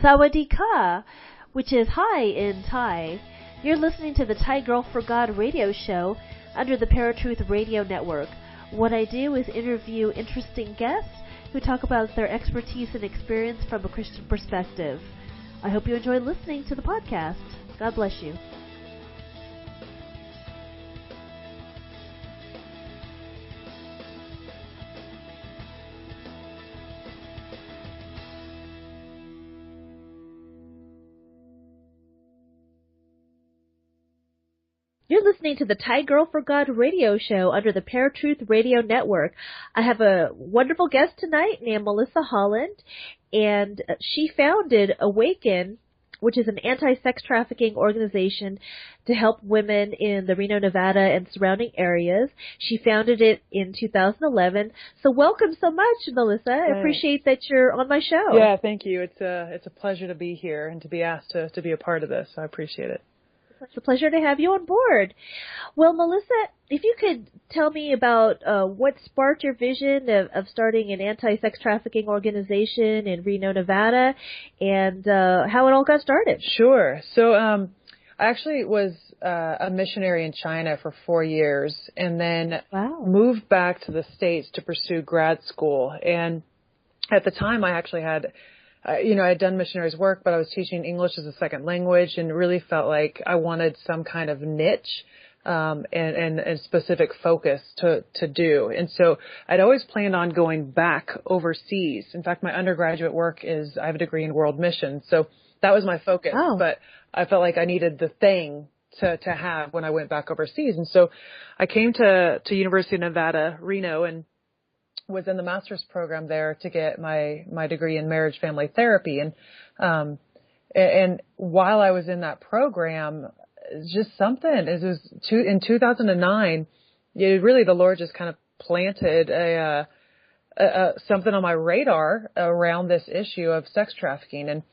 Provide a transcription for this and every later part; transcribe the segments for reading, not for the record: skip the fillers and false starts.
Sawadee-ka, which is hi in Thai. You're listening to the Thai Girl for God radio show under the Paratruth Radio Network. What I do is interview interesting guests who talk about their expertise and experience from a Christian perspective. I hope you enjoy listening to the podcast. God bless you. You're listening to the Thai Girl for God radio show under the Paratruth Radio Network. I have a wonderful guest tonight named Melissa Holland, and she founded Awaken, which is an anti-sex trafficking organization to help women in the Reno, Nevada and surrounding areas. She founded it in 2011. So welcome so much, Melissa. I appreciate that you're on my show. Yeah, thank you. It's a pleasure to be here and to be asked to be a part of this. I appreciate it. It's a pleasure to have you on board. Well, Melissa, if you could tell me about what sparked your vision of starting an anti-sex trafficking organization in Reno, Nevada, and how it all got started. Sure. So I actually was a missionary in China for 4 years and then moved back to the States to pursue grad school. And at the time, I actually had I had done missionaries work, but I was teaching English as a second language and really felt like I wanted some kind of niche and specific focus to do. And so I'd always planned on going back overseas. In fact, my undergraduate work I have a degree in world missions. So that was my focus. But I felt like I needed the thing to have when I went back overseas. And so I came to University of Nevada, Reno, and was in the master's program there to get my degree in marriage family therapy. And while I was in that program, just something, in 2009, really the Lord just kind of planted something on my radar around this issue of sex trafficking. And,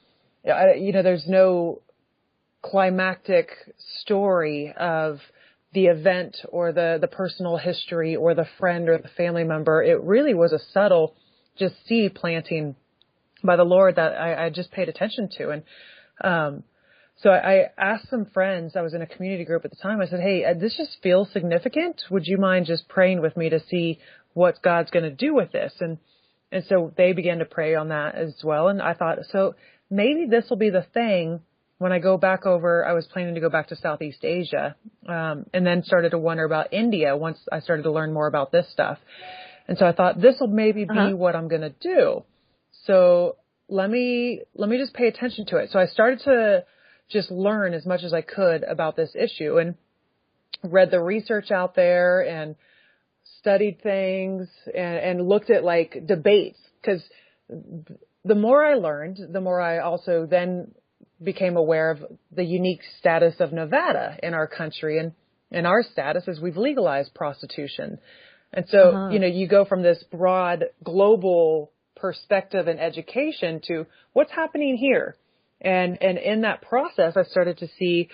there's no climactic story of the event or the personal history or the friend or the family member. It really was a subtle just seed planting by the Lord that I just paid attention to. And so I asked some friends, I was in a community group at the time, I said, hey, this just feels significant. Would you mind just praying with me to see what God's going to do with this? And so they began to pray on that as well. And I thought, so maybe this will be the thing. When I go back over, I was planning to go back to Southeast Asia, and then started to wonder about India once I started to learn more about this stuff. And so I thought this will maybe be what I'm going to do. So let me just pay attention to it. So I started to just learn as much as I could about this issue and read the research out there and studied things and looked at like debates, because the more I learned, the more I also then became aware of the unique status of Nevada in our country. And our status is we've legalized prostitution. And so, you go from this broad global perspective and education to what's happening here. And in that process, I started to see,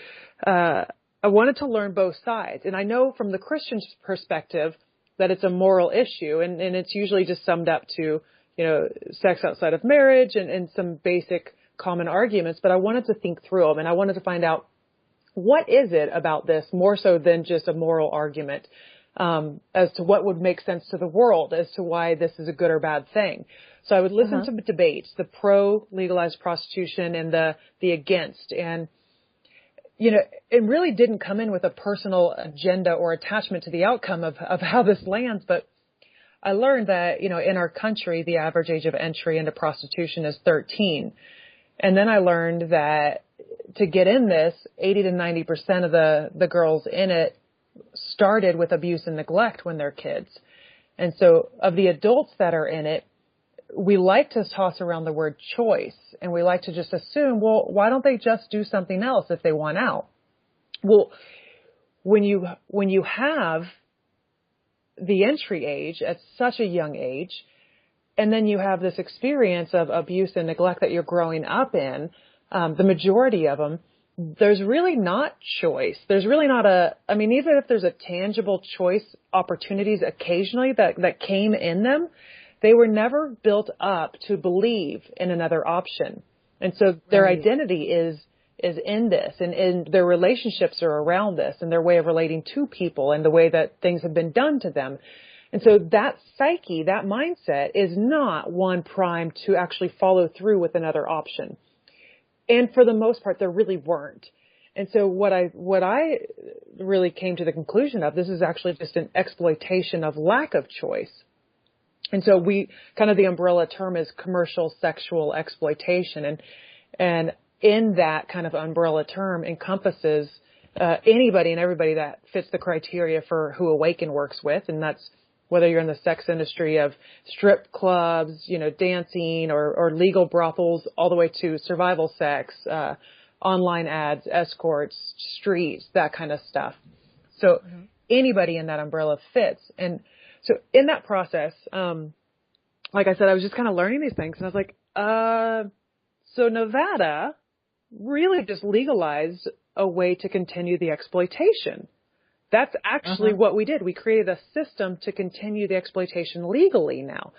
I wanted to learn both sides. And I know from the Christian perspective that it's a moral issue. And it's usually just summed up to, sex outside of marriage and some basic common arguments, but I wanted to think through them and I wanted to find out what is it about this more so than just a moral argument, as to what would make sense to the world as to why this is a good or bad thing. So I would listen to debates, the pro legalized prostitution and the against, and it really didn't come in with a personal agenda or attachment to the outcome of how this lands, but I learned that, in our country, the average age of entry into prostitution is 13. And then I learned that to get in this, 80 to 90% of the girls in it started with abuse and neglect when they're kids. And so of the adults that are in it, we like to toss around the word choice, and we like to just assume, well, why don't they just do something else if they want out? Well, when you have the entry age at such a young age, and then you have this experience of abuse and neglect that you're growing up in, the majority of them, there's really not choice. There's really not even if there's a tangible choice opportunities occasionally that came in them, they were never built up to believe in another option. And so their Right. identity is in this, and their relationships are around this, and their way of relating to people and the way that things have been done to them. And so that psyche, that mindset is not one primed to actually follow through with another option. And for the most part, there really weren't. And so what I really came to the conclusion of, this is actually just an exploitation of lack of choice. And so the umbrella term is commercial sexual exploitation. And in that kind of umbrella term encompasses anybody and everybody that fits the criteria for who Awaken works with. And that's whether you're in the sex industry of strip clubs, dancing or legal brothels, all the way to survival sex, online ads, escorts, streets, that kind of stuff. So anybody in that umbrella fits. And so in that process, like I said, I was just kind of learning these things, and I was like, so Nevada really just legalized a way to continue the exploitation. That's actually what we did. We created a system to continue the exploitation legally now.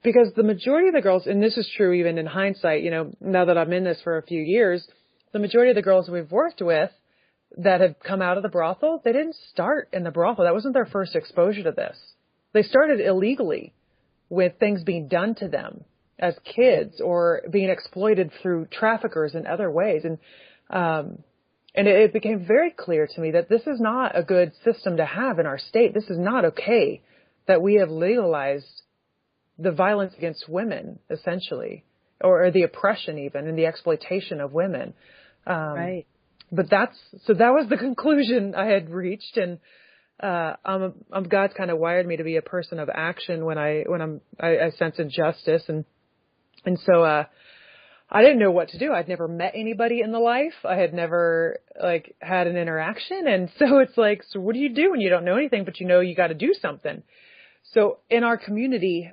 Because the majority of the girls, and this is true even in hindsight, now that I'm in this for a few years, the majority of the girls we've worked with that have come out of the brothel, they didn't start in the brothel. That wasn't their first exposure to this. They started illegally with things being done to them as kids or being exploited through traffickers in other ways. And it became very clear to me that this is not a good system to have in our state. This is not okay that we have legalized the violence against women, essentially, or the oppression even, and the exploitation of women. Right. But that was the conclusion I had reached, and God's kind of wired me to be a person of action when I sense injustice, and so I didn't know what to do. I'd never met anybody in the life. I had never had an interaction, and so it's like, so what do you do when you don't know anything, but you got to do something? So in our community,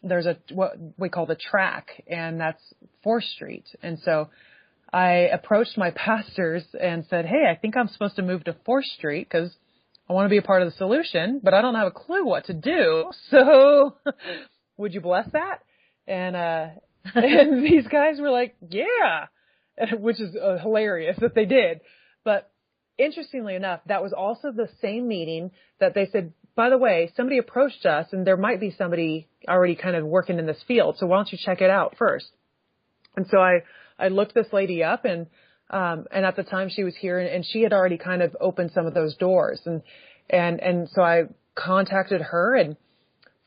there's what we call the track, and that's 4th Street. And so I approached my pastors and said, hey, I think I'm supposed to move to 4th Street because I want to be a part of the solution, but I don't have a clue what to do. So would you bless that? And these guys were like, yeah, which is hilarious that they did. But interestingly enough, that was also the same meeting that they said, by the way, somebody approached us and there might be somebody already kind of working in this field. So why don't you check it out first? And so I looked this lady up, and at the time she was here, and she had already kind of opened some of those doors. And so I contacted her, and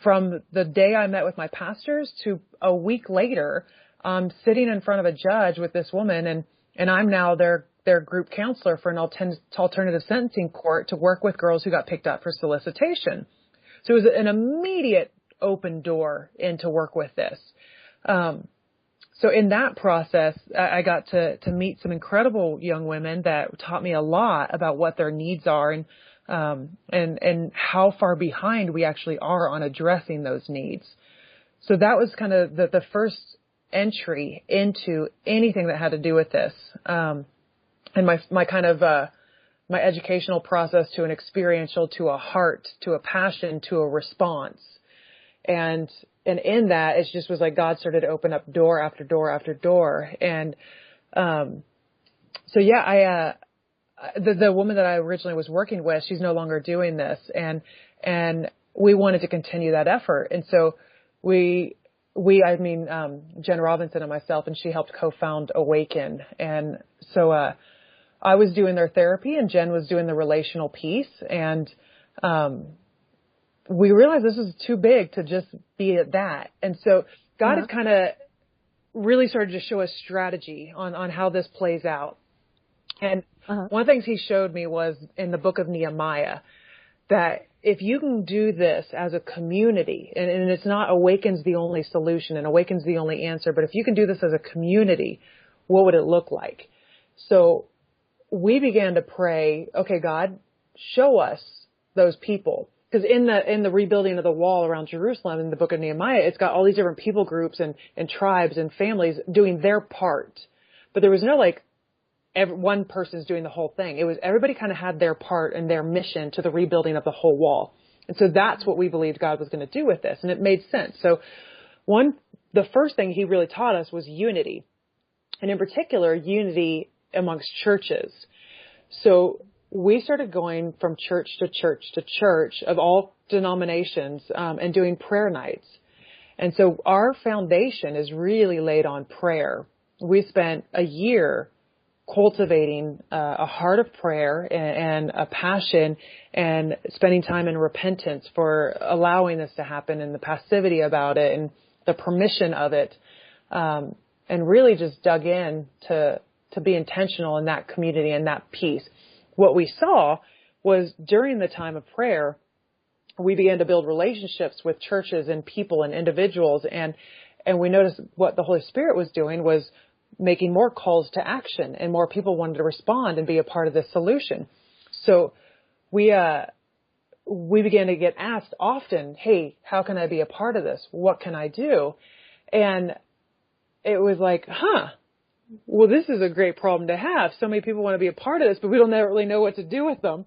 from the day I met with my pastors to a week later, I'm sitting in front of a judge with this woman, and I'm now their group counselor for an alternative sentencing court to work with girls who got picked up for solicitation. So it was an immediate open door into work with this. So in that process, I got to meet some incredible young women that taught me a lot about what their needs are and how far behind we actually are on addressing those needs. So that was kind of the first entry into anything that had to do with this. And my educational process to an experiential, to a heart, to a passion, to a response. And in that, it just was like God started to open up door after door after door. And, so yeah, the woman that I originally was working with, she's no longer doing this. And we wanted to continue that effort. And so Jen Robinson and myself, and she helped co-found Awaken. And so, I was doing their therapy and Jen was doing the relational piece. And, we realized this was too big to just be at that. And so God has kind of really started to show us strategy on how this plays out. And one of the things he showed me was in the book of Nehemiah, that if you can do this as a community, and it's not Awaken's the only solution and Awaken's the only answer, but if you can do this as a community, what would it look like? So we began to pray, okay, God, show us those people. Because in the rebuilding of the wall around Jerusalem in the book of Nehemiah, it's got all these different people groups and tribes and families doing their part. But there was no one person's doing the whole thing. It was everybody kind of had their part and their mission to the rebuilding of the whole wall. And so that's what we believed God was going to do with this. And it made sense. So the first thing he really taught us was unity. and in particular, unity amongst churches. So we started going from church to church to church of all denominations, and doing prayer nights. And so our foundation is really laid on prayer. We spent a year cultivating a heart of prayer and a passion and spending time in repentance for allowing this to happen and the passivity about it and the permission of it. And really just dug in to be intentional in that community and that peace. What we saw was during the time of prayer, we began to build relationships with churches and people and individuals. And we noticed what the Holy Spirit was doing was making more calls to action, and more people wanted to respond and be a part of this solution. So we began to get asked often, hey, how can I be a part of this? What can I do? And it was like, well, this is a great problem to have. So many people want to be a part of this, but we don't really know what to do with them.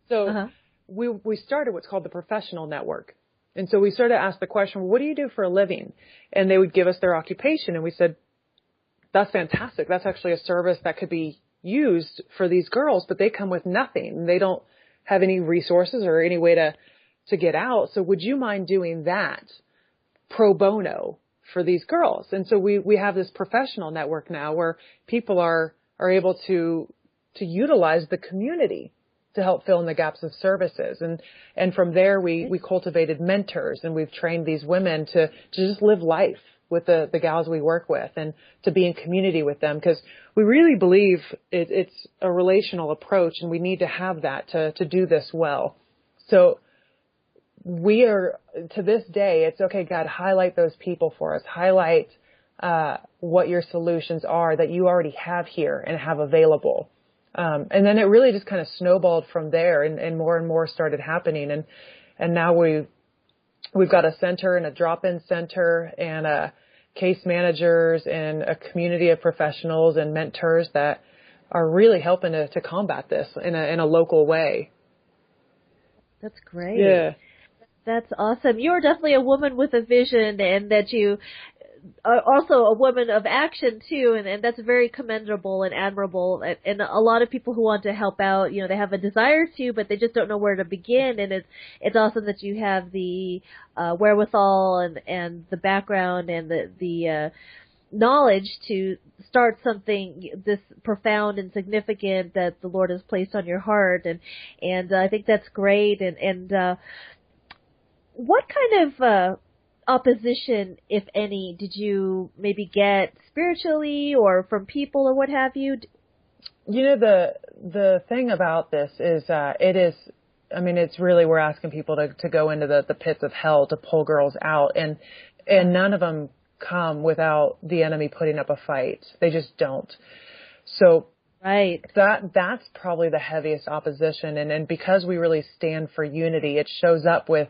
So we started what's called the professional network. And so we started to ask the question, well, what do you do for a living? And they would give us their occupation. And we said, that's fantastic. That's actually a service that could be used for these girls, but they come with nothing. They don't have any resources or any way to get out. So would you mind doing that pro bono for these girls? And so we have this professional network now where people are able to utilize the community to help fill in the gaps of services. And from there, we cultivated mentors, and we've trained these women to just live life with the gals we work with and to be in community with them, because we really believe it's a relational approach, and we need to have that to do this well. So we are, to this day, it's okay, God, highlight those people for us. Highlight what your solutions are that you already have here and have available. And then it really just kind of snowballed from there, and more started happening. And now we've got a center and a drop-in center and case managers and a community of professionals and mentors that are really helping to combat this in a local way. That's great. Yeah. That's awesome. You're definitely a woman with a vision, and that you are also a woman of action too, and that's very commendable and admirable. And a lot of people who want to help out, they have a desire to, but they just don't know where to begin. And it's awesome that you have the wherewithal and the background and the knowledge to start something this profound and significant that the Lord has placed on your heart. And I think that's great. And what kind of opposition, if any, did you maybe get spiritually or from people or what have you? The thing about this is it's really, we're asking people to go into the pits of hell to pull girls out, and none of them come without the enemy putting up a fight. They just don't. So right, that's probably the heaviest opposition, and because we really stand for unity, it shows up with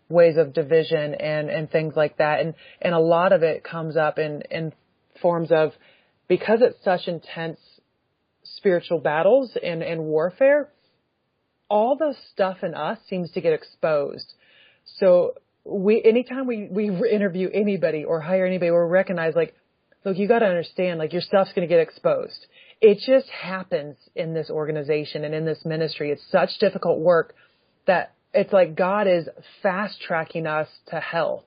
ways of division and things like that. And a lot of it comes up in forms of, because it's such intense spiritual battles and warfare, all the stuff in us seems to get exposed. So anytime we interview anybody or hire anybody, we recognize, like, look, you got to understand, like, your stuff's going to get exposed. It just happens in this organization and in this ministry. It's such difficult work that it's like God is fast-tracking us to health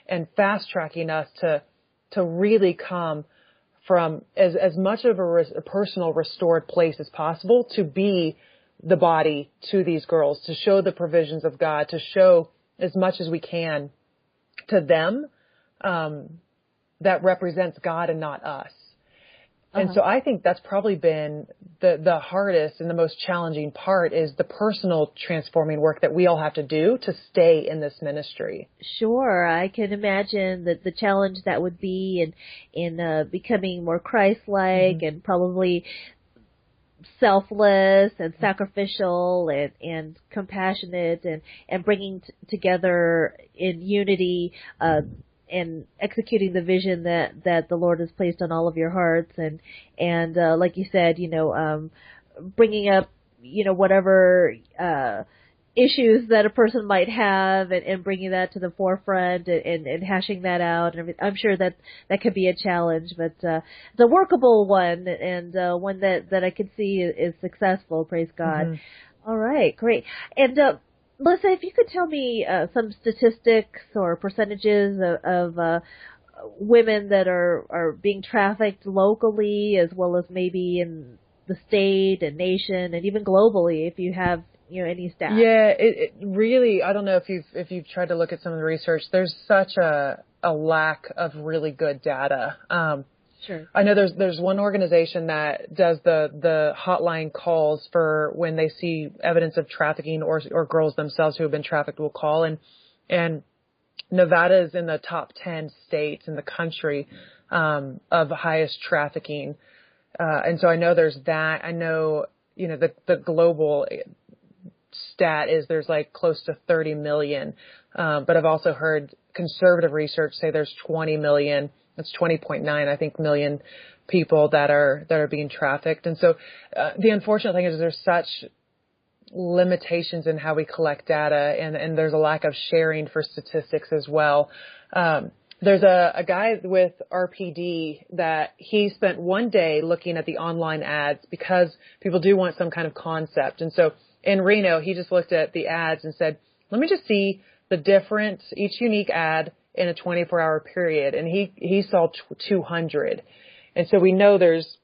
and fast-tracking us to really come from as much of a personal restored place as possible to be the body to these girls, to show the provisions of God, to show as much as we can to them that represents God and not us. And so I think that's probably been the hardest and the most challenging part, is the personal transforming work that we all have to do to stay in this ministry. Sure. I can imagine that the challenge that would be in becoming more Christ-like and probably selfless and sacrificial and compassionate and bringing together in unity, and executing the vision that the Lord has placed on all of your hearts, and like you said, bringing up, whatever issues that a person might have, and bringing that to the forefront, and hashing that out. And I'm sure that could be a challenge, but it's a workable one, and one that I could see is successful. Praise God. Mm-hmm. All right, great. And Melissa, if you could tell me some statistics or percentages of women that are being trafficked locally, as well as maybe in the state and nation, and even globally, if you have any stats. Yeah, it really, I don't know if you've tried to look at some of the research. There's such a lack of really good data. Sure. I know there's one organization that does the hotline calls for when they see evidence of trafficking, or girls themselves who have been trafficked will call, and Nevada is in the top 10 states in the country of highest trafficking. And so I know there's that. I know, the global stat is there's like close to 30 million. But I've also heard conservative research say there's 20 million. It's 20.9, I think, million people that are being trafficked. And so the unfortunate thing is there's such limitations in how we collect data, and there's a lack of sharing for statistics as well. There's a guy with RPD that he spent one day looking at the online ads because people do want some kind of concept. And so in Reno, he just looked at the ads and said, let me just see the difference, each unique ad in a 24-hour period. And he saw 200. And so we know there's,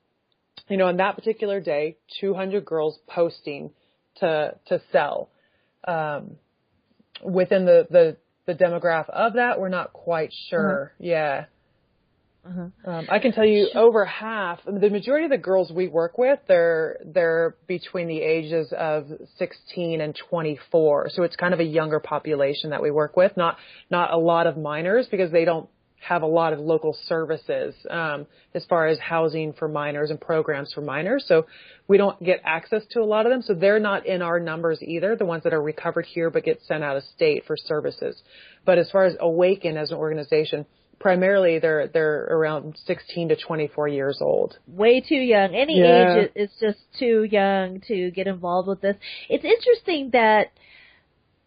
on that particular day, 200 girls posting to sell. Within the demographic of that, we're not quite sure. Uh-huh. Yeah. Uh-huh. I can tell you over half, the majority of the girls we work with, they're between the ages of 16 and 24. So it's kind of a younger population that we work with, not a lot of minors, because they don't have a lot of local services as far as housing for minors and programs for minors. So we don't get access to a lot of them. So they're not in our numbers either, the ones that are recovered here but get sent out of state for services. But as far as Awaken as an organization, primarily they're around 16 to 24 years old. Way too young. Any age is just too young to get involved with this. It's interesting that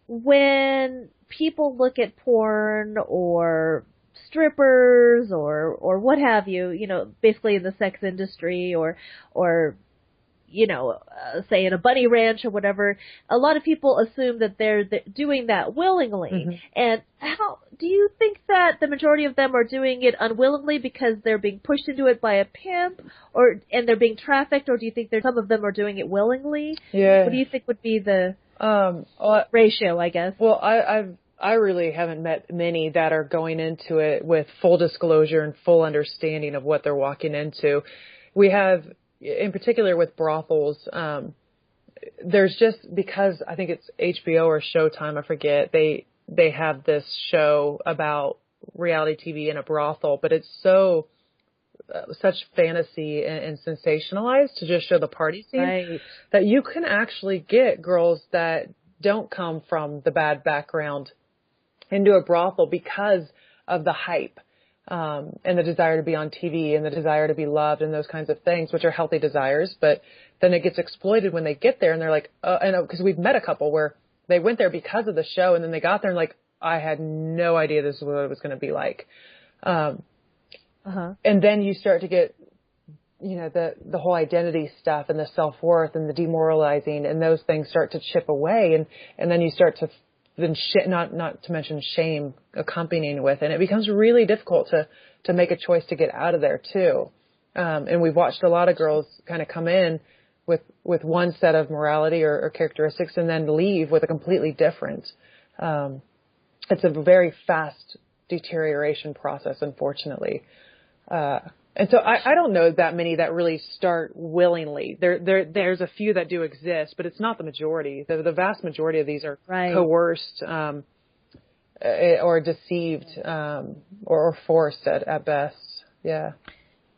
when people look at porn or strippers or what have you, basically in the sex industry or say in a bunny ranch or whatever, a lot of people assume that they're doing that willingly. Mm-hmm. And how do you think that the majority of them are doing it unwillingly because they're being pushed into it by a pimp, and they're being trafficked, or do you think some of them are doing it willingly? Yeah. What do you think would be the ratio, I guess? Well, I really haven't met many that are going into it with full disclosure and full understanding of what they're walking into. We have, in particular with brothels, there's just, because I think it's HBO or Showtime, I forget, they have this show about reality TV in a brothel, but it's such fantasy and sensationalized to just show the party scene, right, that you can actually get girls that don't come from the bad background into a brothel because of the hype. And the desire to be on TV and the desire to be loved and those kinds of things, which are healthy desires. But then it gets exploited when they get there, and they're like, because we've met a couple where they went there because of the show, and then they got there and like, I had no idea this is what it was going to be like. And then you start to get, the whole identity stuff and the self-worth and the demoralizing, and those things start to chip away. And then you start to not to mention shame accompanying with it. And it becomes really difficult to make a choice to get out of there too. And we've watched a lot of girls kind of come in with one set of morality or characteristics and then leave with a completely different. It's a very fast deterioration process, unfortunately. And so I don't know that many that really start willingly. There's a few that do exist, but it's not the majority. The vast majority of these are coerced or deceived or forced at best. Yeah.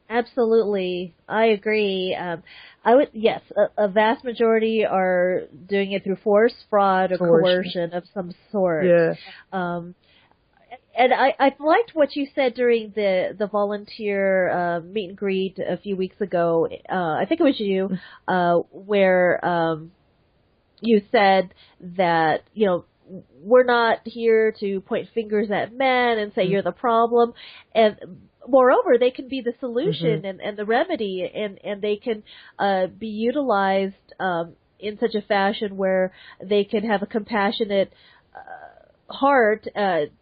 Absolutely. I agree. A vast majority are doing it through force, fraud, or coercion of some sort. Yeah. And I liked what you said during the volunteer meet and greet a few weeks ago. I think it was you, where you said that, we're not here to point fingers at men and say you're the problem. And moreover, they can be the solution and the remedy, and they can be utilized in such a fashion where they can have a compassionate heart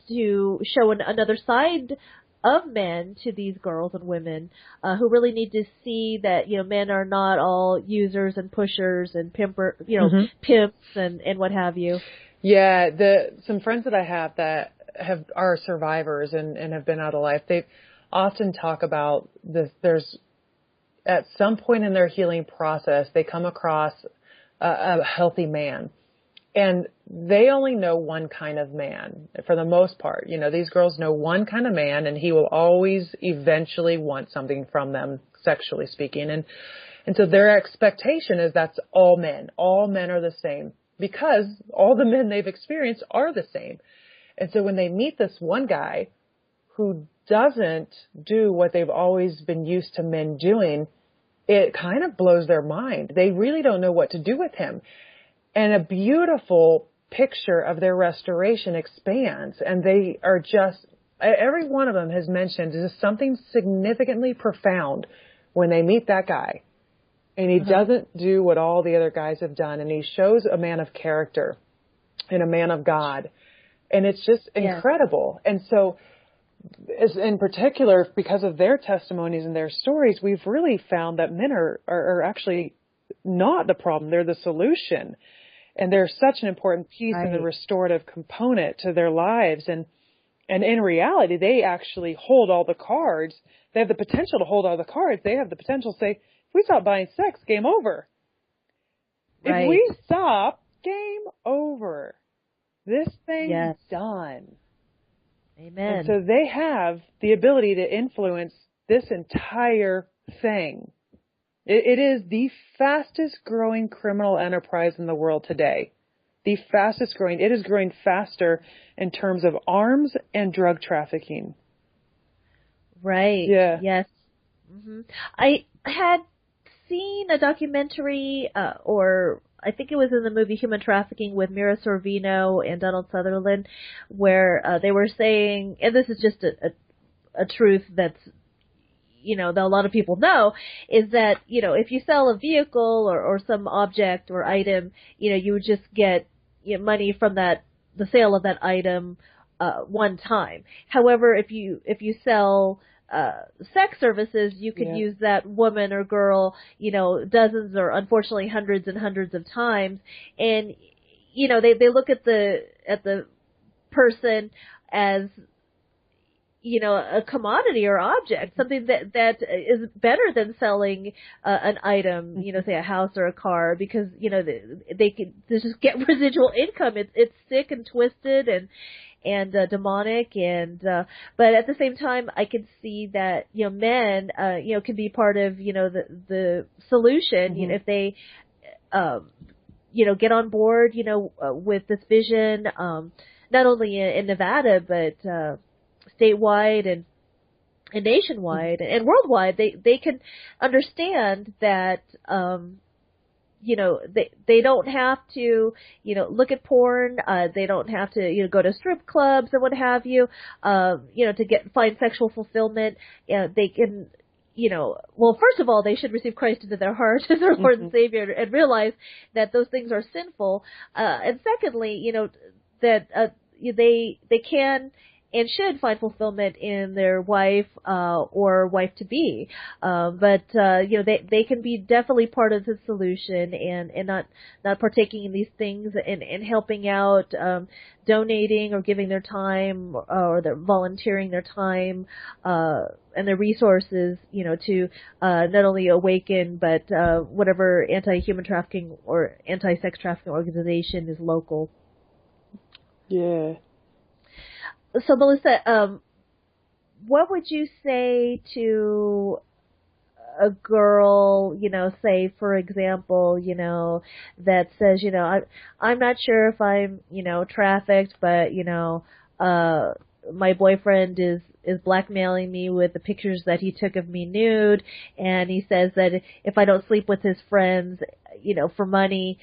to show another side of men to these girls and women who really need to see that men are not all users and pushers and pimps and what have you. Yeah, some friends that I have that are survivors and have been out of life, they often talk about this. There's at some point in their healing process, they come across a healthy man. And they only know one kind of man for the most part. These girls know one kind of man, and he will always eventually want something from them, sexually speaking. And so their expectation is that's all men. All men are the same because all the men they've experienced are the same. And so when they meet this one guy who doesn't do what they've always been used to men doing, it kind of blows their mind. They really don't know what to do with him. And a beautiful picture of their restoration expands. And they are just, every one of them has mentioned just something significantly profound when they meet that guy. And he doesn't do what all the other guys have done. And he shows a man of character and a man of God. And it's just incredible. And so, in particular, because of their testimonies and their stories, we've really found that men are actually not the problem. They're the solution. And they're such an important piece in the restorative component to their lives. And in reality, they actually hold all the cards. They have the potential to hold all the cards. They have the potential to say, if we stop buying sex, game over. Right. If we stop, game over. This thing's done. Amen. And so they have the ability to influence this entire thing. It is the fastest growing criminal enterprise in the world today. The fastest growing. It is growing faster in terms of arms and drug trafficking. Right. Yeah. Yes. I had seen a documentary, or I think it was in the movie Human Trafficking with Mira Sorvino and Donald Sutherland, where they were saying, and this is just a truth that's, that a lot of people know, is that, if you sell a vehicle or some object or item, you would just get money from the sale of that item one time. However, if you sell sex services, you could use that woman or girl, dozens or unfortunately hundreds and hundreds of times. And, they look at the person as, a commodity or object, something that is better than selling an item, say a house or a car, because, they can just get residual income. It's sick and twisted and demonic, and but at the same time, I can see that men can be part of the solution. If they get on board with this vision, not only in Nevada but statewide and nationwide and worldwide. They can understand that they don't have to, look at porn. They don't have to, go to strip clubs and what have you, to find sexual fulfillment. They can, well, first of all, they should receive Christ into their heart as their Lord and Savior and realize that those things are sinful. And secondly, that they can and should find fulfillment in their wife or wife-to-be. But they can be definitely part of the solution and not partaking in these things and helping out, donating or giving their time or they're volunteering their time and their resources, to not only Awaken, but whatever anti-human trafficking or anti-sex trafficking organization is local. Yeah. So, Melissa, what would you say to a girl, say, for example, that says, I'm not sure if I'm, trafficked, but, my boyfriend is blackmailing me with the pictures that he took of me nude, and he says that if I don't sleep with his friends, for money,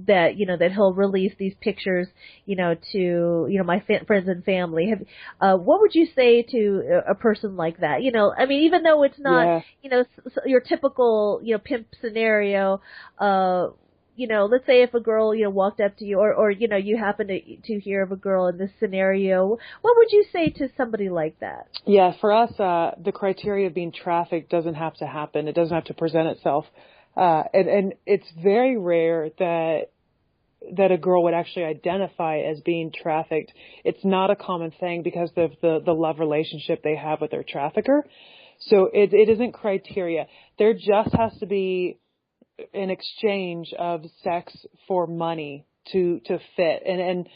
that, that he'll release these pictures, to, my friends and family. What would you say to a person like that? I mean, even though it's not, your typical, pimp scenario, let's say if a girl, walked up to you or you happen to hear of a girl in this scenario, what would you say to somebody like that? Yeah, for us, the criteria of being trafficked doesn't have to happen. It doesn't have to present itself. And it's very rare that a girl would actually identify as being trafficked. It's not a common thing because of the love relationship they have with their trafficker. So it isn't criteria. There just has to be an exchange of sex for money to fit. And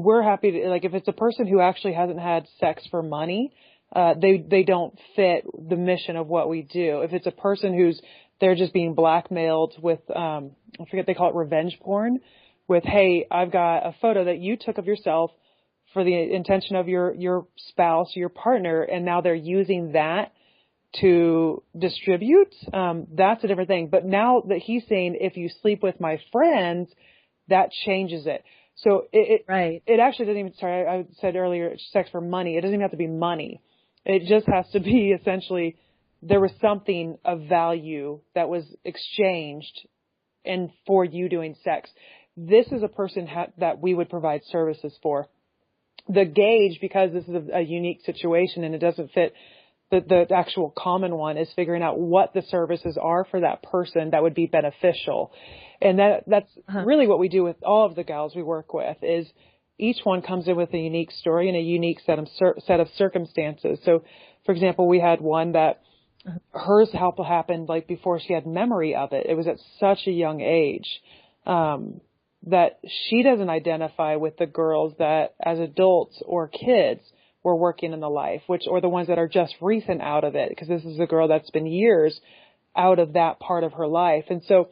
we're happy to, like, if it's a person who actually hasn't had sex for money, they don't fit the mission of what we do. If it's a person they're just being blackmailed with, I forget, they call it revenge porn, with, hey, I've got a photo that you took of yourself for the intention of your spouse, your partner, and now they're using that to distribute. That's a different thing. But now that he's saying, if you sleep with my friends, that changes it. So it actually doesn't even, sorry, I said earlier, sex for money. It doesn't even have to be money. It just has to be essentially there was something of value that was exchanged and for you doing sex. This is a person that we would provide services for. The gauge, because this is a unique situation and it doesn't fit the actual common one, is figuring out what the services are for that person that would be beneficial. And that's really what we do with all of the gals we work with, is each one comes in with a unique story and a unique set of circumstances. So, for example, we had one that hers happened like before she had memory of it. It was at such a young age that she doesn't identify with the girls that as adults or kids were working in the life, or the ones that are just recent out of it, because this is a girl that's been years out of that part of her life. And so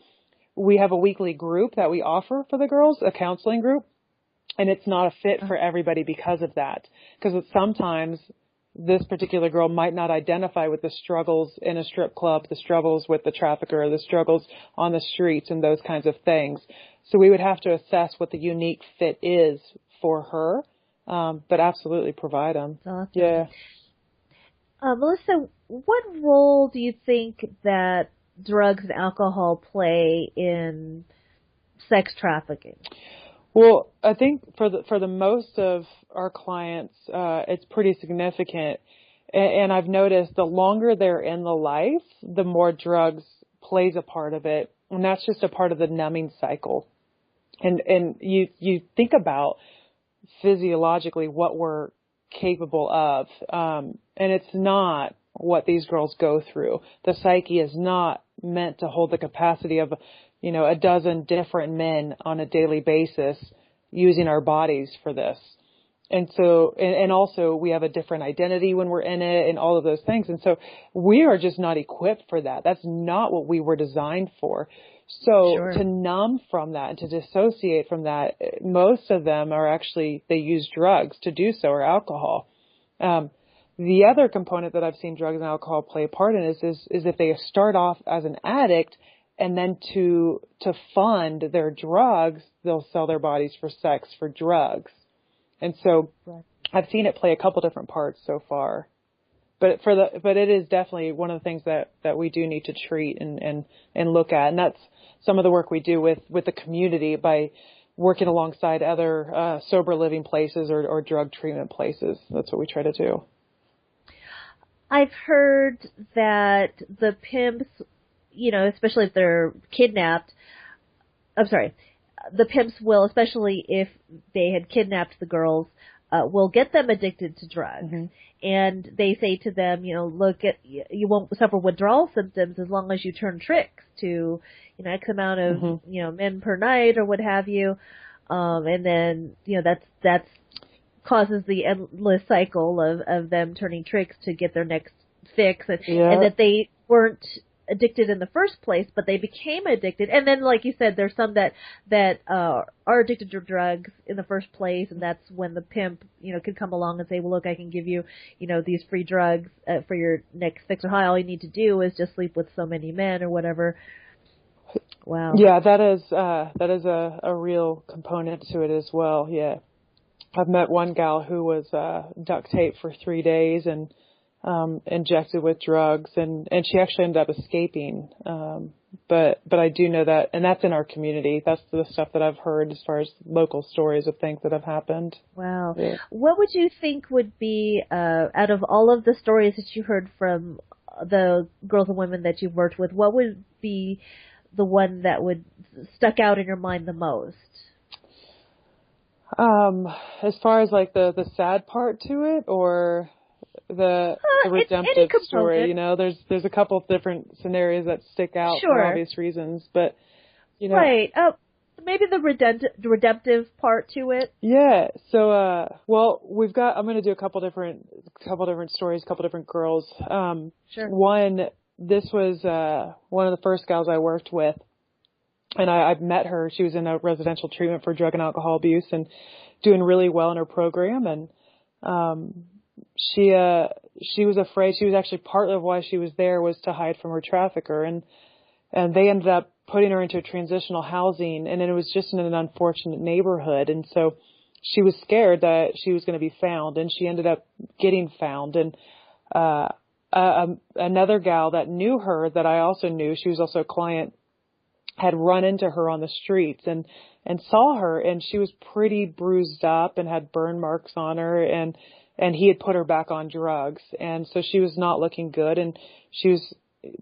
we have a weekly group that we offer for the girls, a counseling group, and it's not a fit for everybody because of that. Because sometimes this particular girl might not identify with the struggles in a strip club, the struggles with the trafficker, the struggles on the streets, and those kinds of things. So we would have to assess what the unique fit is for her, but absolutely provide them. Awesome. Yeah. Melissa, what role do you think that drugs and alcohol play in sex trafficking? Well, I think for the most of our clients, it's pretty significant. And I've noticed the longer they're in the life, the more drugs plays a part of it. And that's just a part of the numbing cycle. And you think about physiologically what we're capable of. And it's not what these girls go through. The psyche is not meant to hold the capacity of, a dozen different men on a daily basis using our bodies for this. And so, and also we have a different identity when we're in it and all of those things. And so we are just not equipped for that. That's not what we were designed for. So to numb from that and to dissociate from that, most of them are actually, they use drugs to do so, or alcohol. The other component that I've seen drugs and alcohol play a part in is if they start off as an addict, and then to fund their drugs, they'll sell their bodies for sex, for drugs. And so I've seen it play a couple different parts so far. But it is definitely one of the things that we do need to treat and look at. And that's some of the work we do with the community by working alongside other sober living places or drug treatment places. That's what we try to do. I've heard that the pimps, especially if they're kidnapped, the pimps will, especially if they had kidnapped the girls, will get them addicted to drugs. Mm-hmm. And they say to them, look, you won't suffer withdrawal symptoms as long as you turn tricks to, X amount of, men per night or what have you. And then, that's causes the endless cycle of them turning tricks to get their next fix, and that they weren't addicted in the first place, but they became addicted. And then, like you said, there's some that are addicted to drugs in the first place, and that's when the pimp, could come along and say, well, look, I can give you, these free drugs for your next fix or high. All you need to do is just sleep with so many men or whatever. Wow. Yeah, that is a real component to it as well. Yeah. I've met one gal who was duct taped for 3 days and injected with drugs, and she actually ended up escaping. But I do know that, and that's in our community. That's the stuff that I've heard as far as local stories of things that have happened. Wow. Yeah. What would you think would be, out of all of the stories that you heard from the girls and women that you've worked with, what would be the one that would stuck out in your mind the most? As far as like the sad part to it, or the redemptive story, you know, there's a couple of different scenarios that stick out for obvious reasons, but you know, right. Maybe the redemptive part to it. Yeah. So, well, I'm going to do a couple different stories, a couple different girls. One, this was one of the first gals I worked with, and I've met her. She was in a residential treatment for drug and alcohol abuse and doing really well in her program. And she was afraid. She was actually part of why she was there was to hide from her trafficker, and they ended up putting her into transitional housing, and it was just in an unfortunate neighborhood. And so she was scared that she was going to be found, and she ended up getting found. And another gal that knew her, that I also knew, she was also a client, had run into her on the streets and saw her, and she was pretty bruised up and had burn marks on her, and he had put her back on drugs. And so she was not looking good, and she was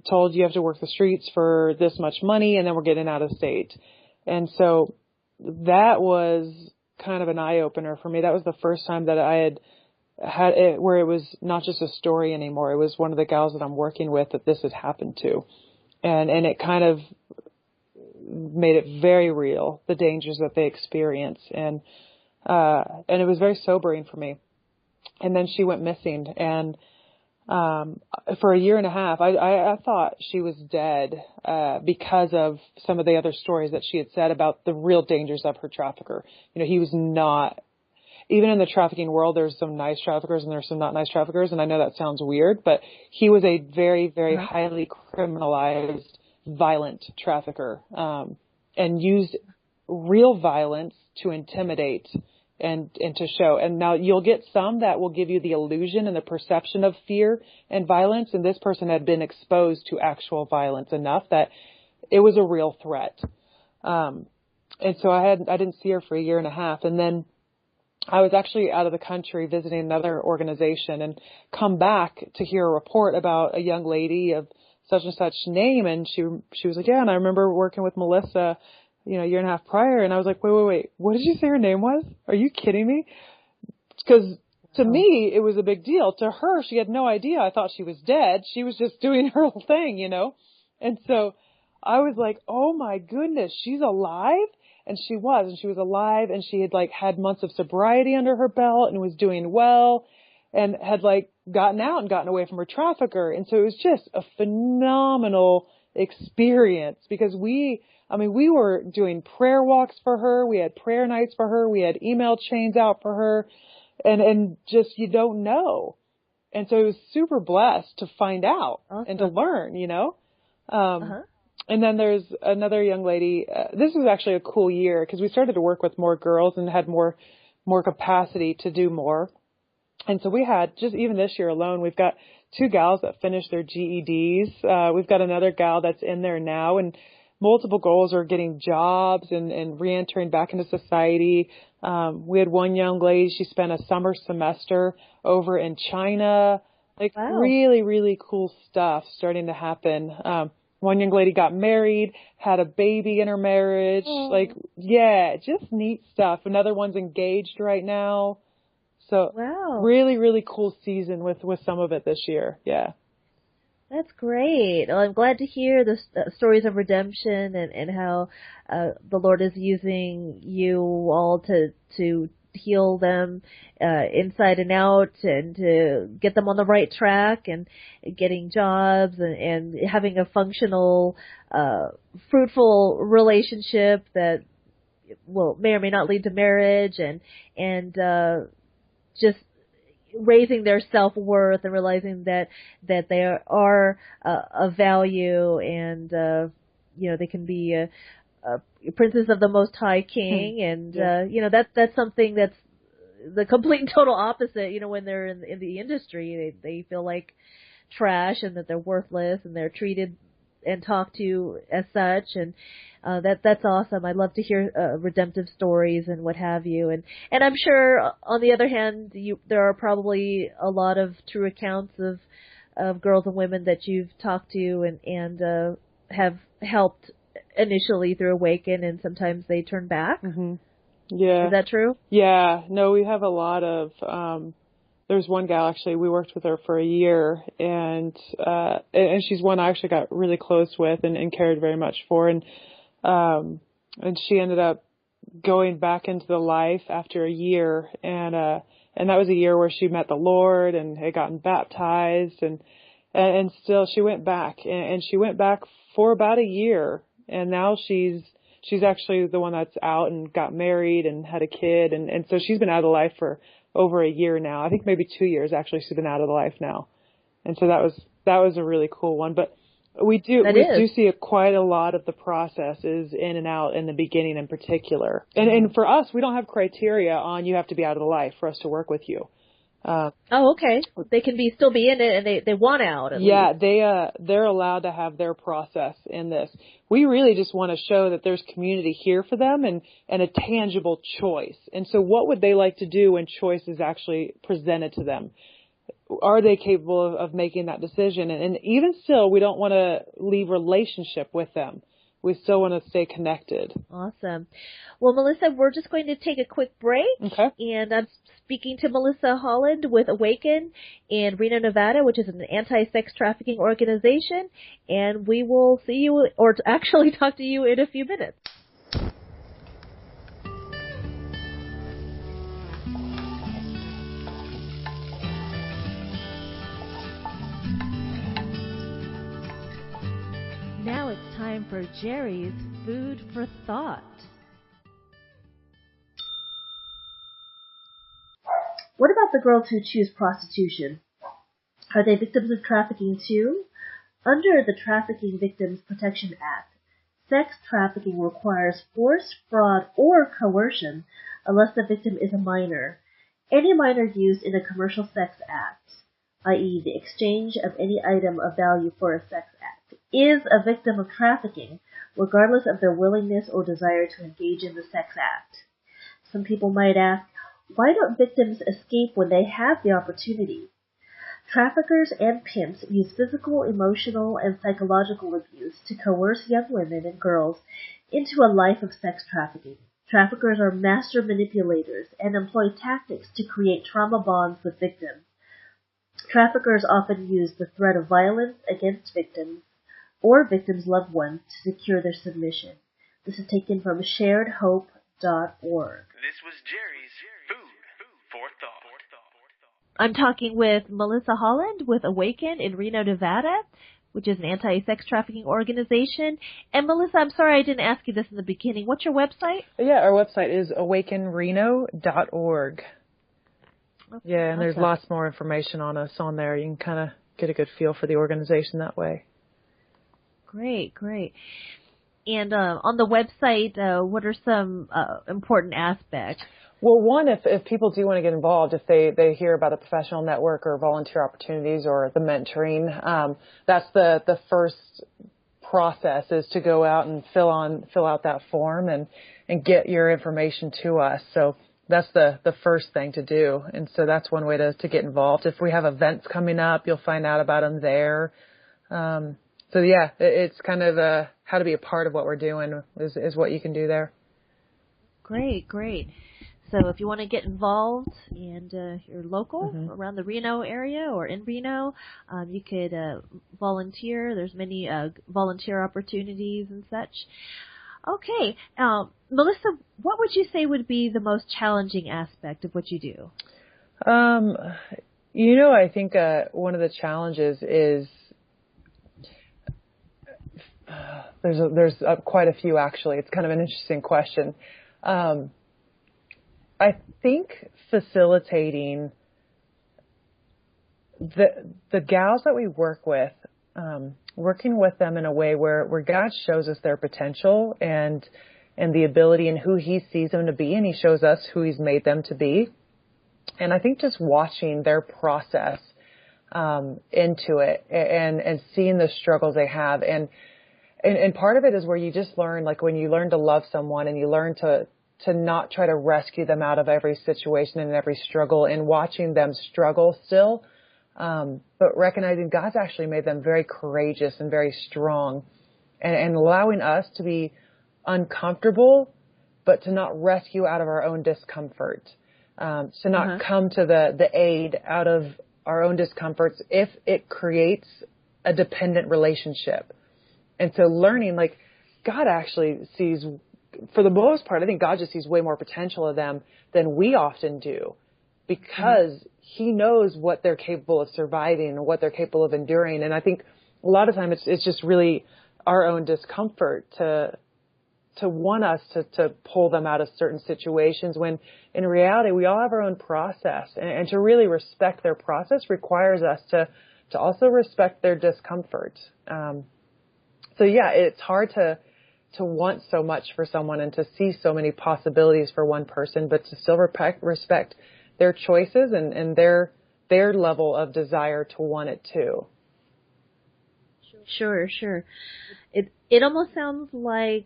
told, you have to work the streets for this much money, and then we're getting out of state. And so that was kind of an eye opener for me. That was the first time that I had it where it was not just a story anymore. It was one of the gals that I'm working with that this had happened to. And it kind of made it very real, the dangers that they experience. And it was very sobering for me. And then she went missing, and for a year and a half, I thought she was dead, because of some of the other stories that she had said about the real dangers of her trafficker. You know, he was not, even in the trafficking world, there's some nice traffickers and there's some not nice traffickers. And I know that sounds weird, but he was a very, very highly criminalized, violent trafficker, and used real violence to intimidate and to show. And now you'll get some that will give you the illusion and the perception of fear and violence. And this person had been exposed to actual violence enough that it was a real threat. And so I didn't see her for a year and a half. And then I was actually out of the country visiting another organization, and come back to hear a report about a young lady of such and such name. And she was like, yeah, and I remember working with Melissa, you know, a year and a half prior. And I was like, wait, what did you say her name was? Are you kidding me? Because to me, it was a big deal. To her, she had no idea. I thought she was dead. She was just doing her whole thing, you know? And so I was like, oh my goodness, she's alive? And she was alive, and she had like had months of sobriety under her belt and was doing well, and had like gotten out and gotten away from her trafficker. And so it was just a phenomenal experience, because we were doing prayer walks for her. We had prayer nights for her. We had email chains out for her, and just, you don't know. And so it was super blessed to find out and to learn, you know? And then there's another young lady. This was actually a cool year, because we started to work with more girls and had more capacity to do more. And so we had, just even this year alone, we've got 2 gals that finished their GEDs. We've got another gal that's in there now, and multiple goals are getting jobs and reentering back into society. We had one young lady, she spent a summer semester over in China. Like, really, really cool stuff starting to happen. One young lady got married, had a baby in her marriage. Like, yeah, just neat stuff. Another one's engaged right now. So really, really cool season with some of it this year. Yeah. That's great. Well, I'm glad to hear the stories of redemption and how the Lord is using you all to heal them inside and out, and to get them on the right track, and getting jobs, and having a functional, fruitful relationship that may or may not lead to marriage, and just raising their self-worth and realizing that they are of value, and they can be a princess of the Most High King, and that's something that's the complete and total opposite. When they're in the industry, they feel like trash and that they're worthless and they're treated and talked to as such, and that's awesome. I love to hear redemptive stories and what have you, and I'm sure on the other hand, there are probably a lot of true accounts of girls and women that you've talked to and have helped initially through Awaken, and sometimes they turn back. Mm-hmm. Yeah. Is that true? Yeah. No, we have a lot of, there's one gal, actually, we worked with her for a year, and she's one I actually got really close with and cared very much for. And she ended up going back into the life after a year. And that was a year where she met the Lord and had gotten baptized, and still she went back, and she went back for about a year. And now she's actually the one that's out and got married and had a kid. And so she's been out of the life for over a year now. I think maybe 2 years, actually, she's been out of the life now. And so that was a really cool one. But we do see quite a lot of the processes in and out in the beginning in particular. And for us, we don't have criteria on you have to be out of the life for us to work with you. Okay. They can still be in it, and they want out. At least. They're allowed to have their process in this. We really just want to show that there's community here for them and a tangible choice. And so what would they like to do when choice is actually presented to them? Are they capable of making that decision? And even still, we don't want to leave relationship with them. We still want to stay connected. Awesome. Well, Melissa, we're just going to take a quick break. Okay. And I'm speaking to Melissa Holland with Awaken in Reno, Nevada, which is an anti-sex trafficking organization. And we will see you, or actually talk to you in a few minutes. Now it's time for Jerry's Food for Thought. What about the girls who choose prostitution? Are they victims of trafficking too? Under the Trafficking Victims Protection Act, sex trafficking requires force, fraud, or coercion unless the victim is a minor. Any minor used in a commercial sex act, i.e. the exchange of any item of value for a sex act, is a victim of trafficking, regardless of their willingness or desire to engage in the sex act. Some people might ask, why don't victims escape when they have the opportunity? Traffickers and pimps use physical, emotional, and psychological abuse to coerce young women and girls into a life of sex trafficking. Traffickers are master manipulators and employ tactics to create trauma bonds with victims. Traffickers often use the threat of violence against victims or victims' loved ones to secure their submission. This is taken from sharedhope.org. This was Jerry's Food for Thought. I'm talking with Melissa Holland with Awaken in Reno, Nevada, which is an anti-sex trafficking organization. And Melissa, I'm sorry I didn't ask you this in the beginning. What's your website? Yeah, our website is awakenreno.org. Okay, yeah, and there's lots more information on us on there. You can kind of get a good feel for the organization that way. Great. And on the website, what are some important aspects? Well, one, if people do want to get involved, if they hear about a professional network or volunteer opportunities or the mentoring, that's the first process is to go out and fill out that form and get your information to us. So that's the first thing to do. And so that's one way to get involved. If we have events coming up, you'll find out about them there. So yeah, it's kind of how to be a part of what we're doing is what you can do there. Great. So if you want to get involved and you're local around the Reno area or in Reno, you could volunteer. There's many volunteer opportunities and such. Okay. Melissa, what would you say would be the most challenging aspect of what you do? I think one of the challenges is there's quite a few, actually. It's kind of an interesting question. I think facilitating the gals that we work with, working with them in a way where God shows us their potential and the ability and who he sees them to be, and he shows us who he's made them to be. And I think just watching their process into it and seeing the struggles they have. And part of it is where you just learn, like when you learn to love someone and you learn to not try to rescue them out of every situation and every struggle, and watching them struggle still, but recognizing God's actually made them very courageous and very strong, and allowing us to be uncomfortable, but to not rescue out of our own discomfort, to not come to the aid out of our own discomforts if it creates a dependent relationship. And so learning, like, God actually sees, for the most part, I think God just sees way more potential of them than we often do, because he knows what they're capable of surviving and what they're capable of enduring. And I think a lot of times it's just really our own discomfort to want us to pull them out of certain situations, when in reality we all have our own process, and to really respect their process requires us to also respect their discomfort. So yeah, it's hard to want so much for someone and to see so many possibilities for one person, but to still respect their choices and their level of desire to want it too. Sure. It almost sounds like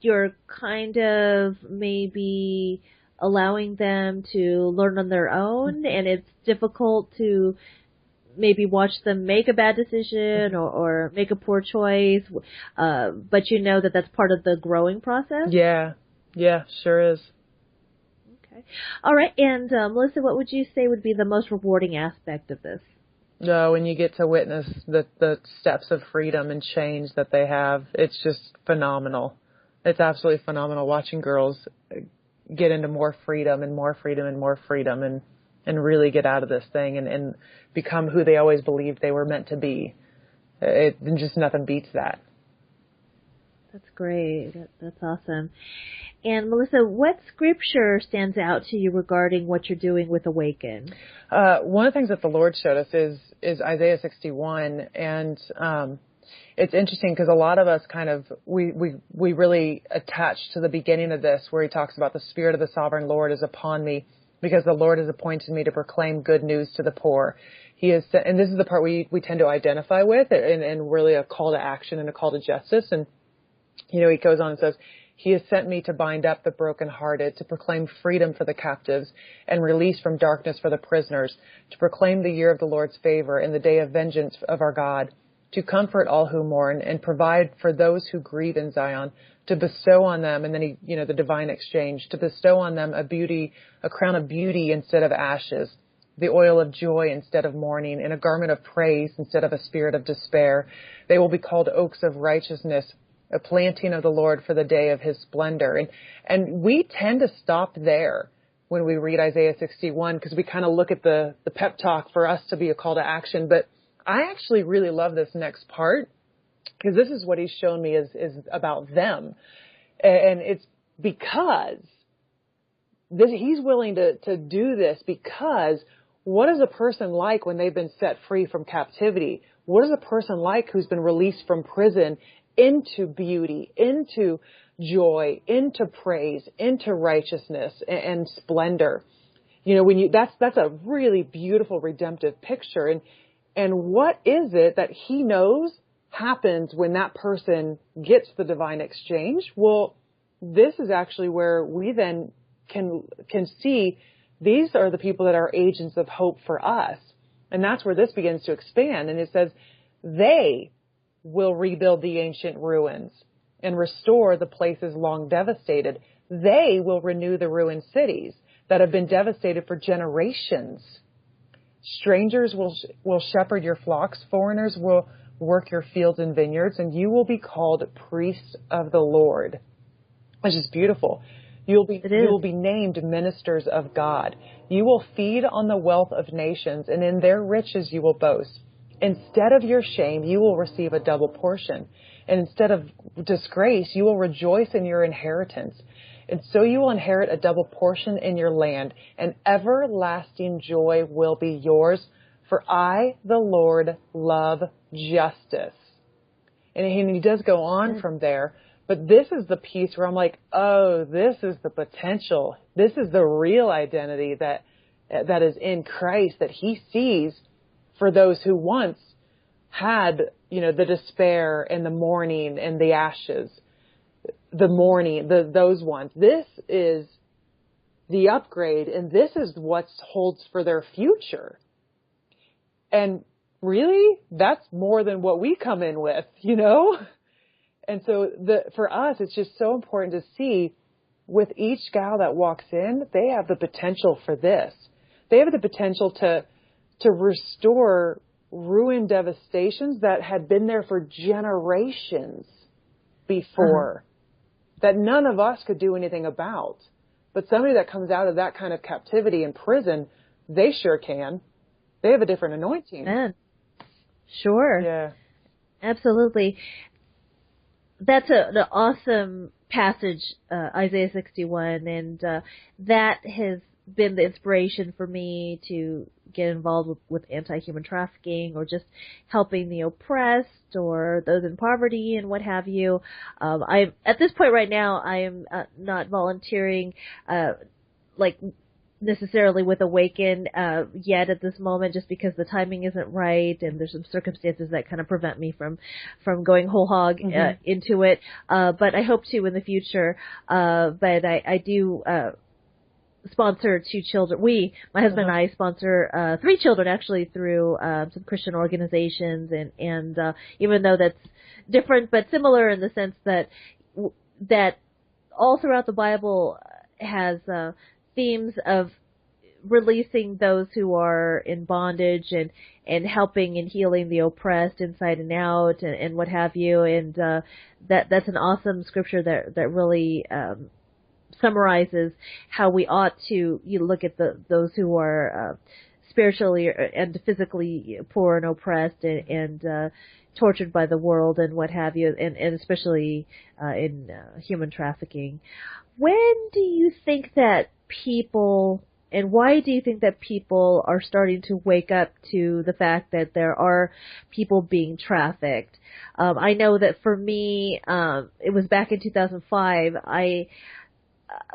you're kind of maybe allowing them to learn on their own, and it's difficult to maybe watch them make a bad decision or make a poor choice, but you know that that's part of the growing process? Yeah, sure is. Okay. All right, and Melissa, what would you say would be the most rewarding aspect of this? When you get to witness the steps of freedom and change that they have, it's just phenomenal. It's absolutely phenomenal watching girls get into more freedom and more freedom and more freedom and really get out of this thing and become who they always believed they were meant to be. Just nothing beats that. That's great. That's awesome. And Melissa, what scripture stands out to you regarding what you're doing with Awaken? One of the things that the Lord showed us is Isaiah 61, and it's interesting because a lot of us we really attach to the beginning of this, where he talks about the Spirit of the Sovereign Lord is upon me, because the Lord has appointed me to proclaim good news to the poor. He is, and this is the part we tend to identify with, and really a call to action and a call to justice. And he goes on and says, he has sent me to bind up the brokenhearted, to proclaim freedom for the captives and release from darkness for the prisoners, to proclaim the year of the Lord's favor and the day of vengeance of our God, to comfort all who mourn and provide for those who grieve in Zion, to bestow on them, and then the divine exchange, to bestow on them a crown of beauty instead of ashes, the oil of joy instead of mourning, and a garment of praise instead of a spirit of despair. They will be called oaks of righteousness, a planting of the Lord for the day of his splendor. And we tend to stop there when we read Isaiah 61, because we kind of look at the pep talk for us to be a call to action. But I actually really love this next part, because this is what he's shown me is about them. And it's because he's willing to do this, because what is a person like when they've been set free from captivity? What is a person like who's been released from prison into beauty, into joy, into praise, into righteousness and splendor? That's a really beautiful redemptive picture. And what is it that he knows happens when that person gets the divine exchange? Well, this is actually where we then can see these are the people that are agents of hope for us. And that's where this begins to expand. And it says, they will rebuild the ancient ruins and restore the places long devastated. They will renew the ruined cities that have been devastated for generations. Strangers will shepherd your flocks. Foreigners will work your fields and vineyards, and you will be called priests of the Lord. Which is beautiful. You will be named ministers of God. You will feed on the wealth of nations, and in their riches you will boast. Instead of your shame, you will receive a double portion. And instead of disgrace, you will rejoice in your inheritance. And so you will inherit a double portion in your land, and everlasting joy will be yours. For I, the Lord, love justice. And he does go on from there. But this is the piece where I'm like, oh, this is the potential. This is the real identity that is in Christ that he sees for those who once had, the despair and the mourning and the ashes, the mourning, those ones. This is the upgrade, and this is what holds for their future. And really, that's more than what we come in with, And so for us, it's just so important to see with each gal that walks in, they have the potential for this. They have the potential to restore ruined devastations that had been there for generations before, that none of us could do anything about. But somebody that comes out of that kind of captivity in prison, they sure can. They have a different anointing. Man. Sure. Yeah. Absolutely. That's an awesome passage, Isaiah 61, and that has been the inspiration for me to get involved with anti-human trafficking, or just helping the oppressed or those in poverty and what have you. I'm at this point right now, I am not volunteering necessarily with Awaken yet at this moment, just because the timing isn't right, and there's some circumstances that kind of prevent me from going whole hog into it. But I hope to in the future. But I do sponsor 2 children. My husband and I sponsor 3 children actually through some Christian organizations, and even though that's different but similar in the sense that all throughout the Bible has themes of releasing those who are in bondage, and helping and healing the oppressed inside and out, and what have you. And that's an awesome scripture that really summarizes how we ought to look at those who are spiritually and physically poor and oppressed, and tortured by the world and what have you, and especially in human trafficking. When do you think that people, and why do you think that people are starting to wake up to the fact that there are people being trafficked? I know that for me, it was back in 2005.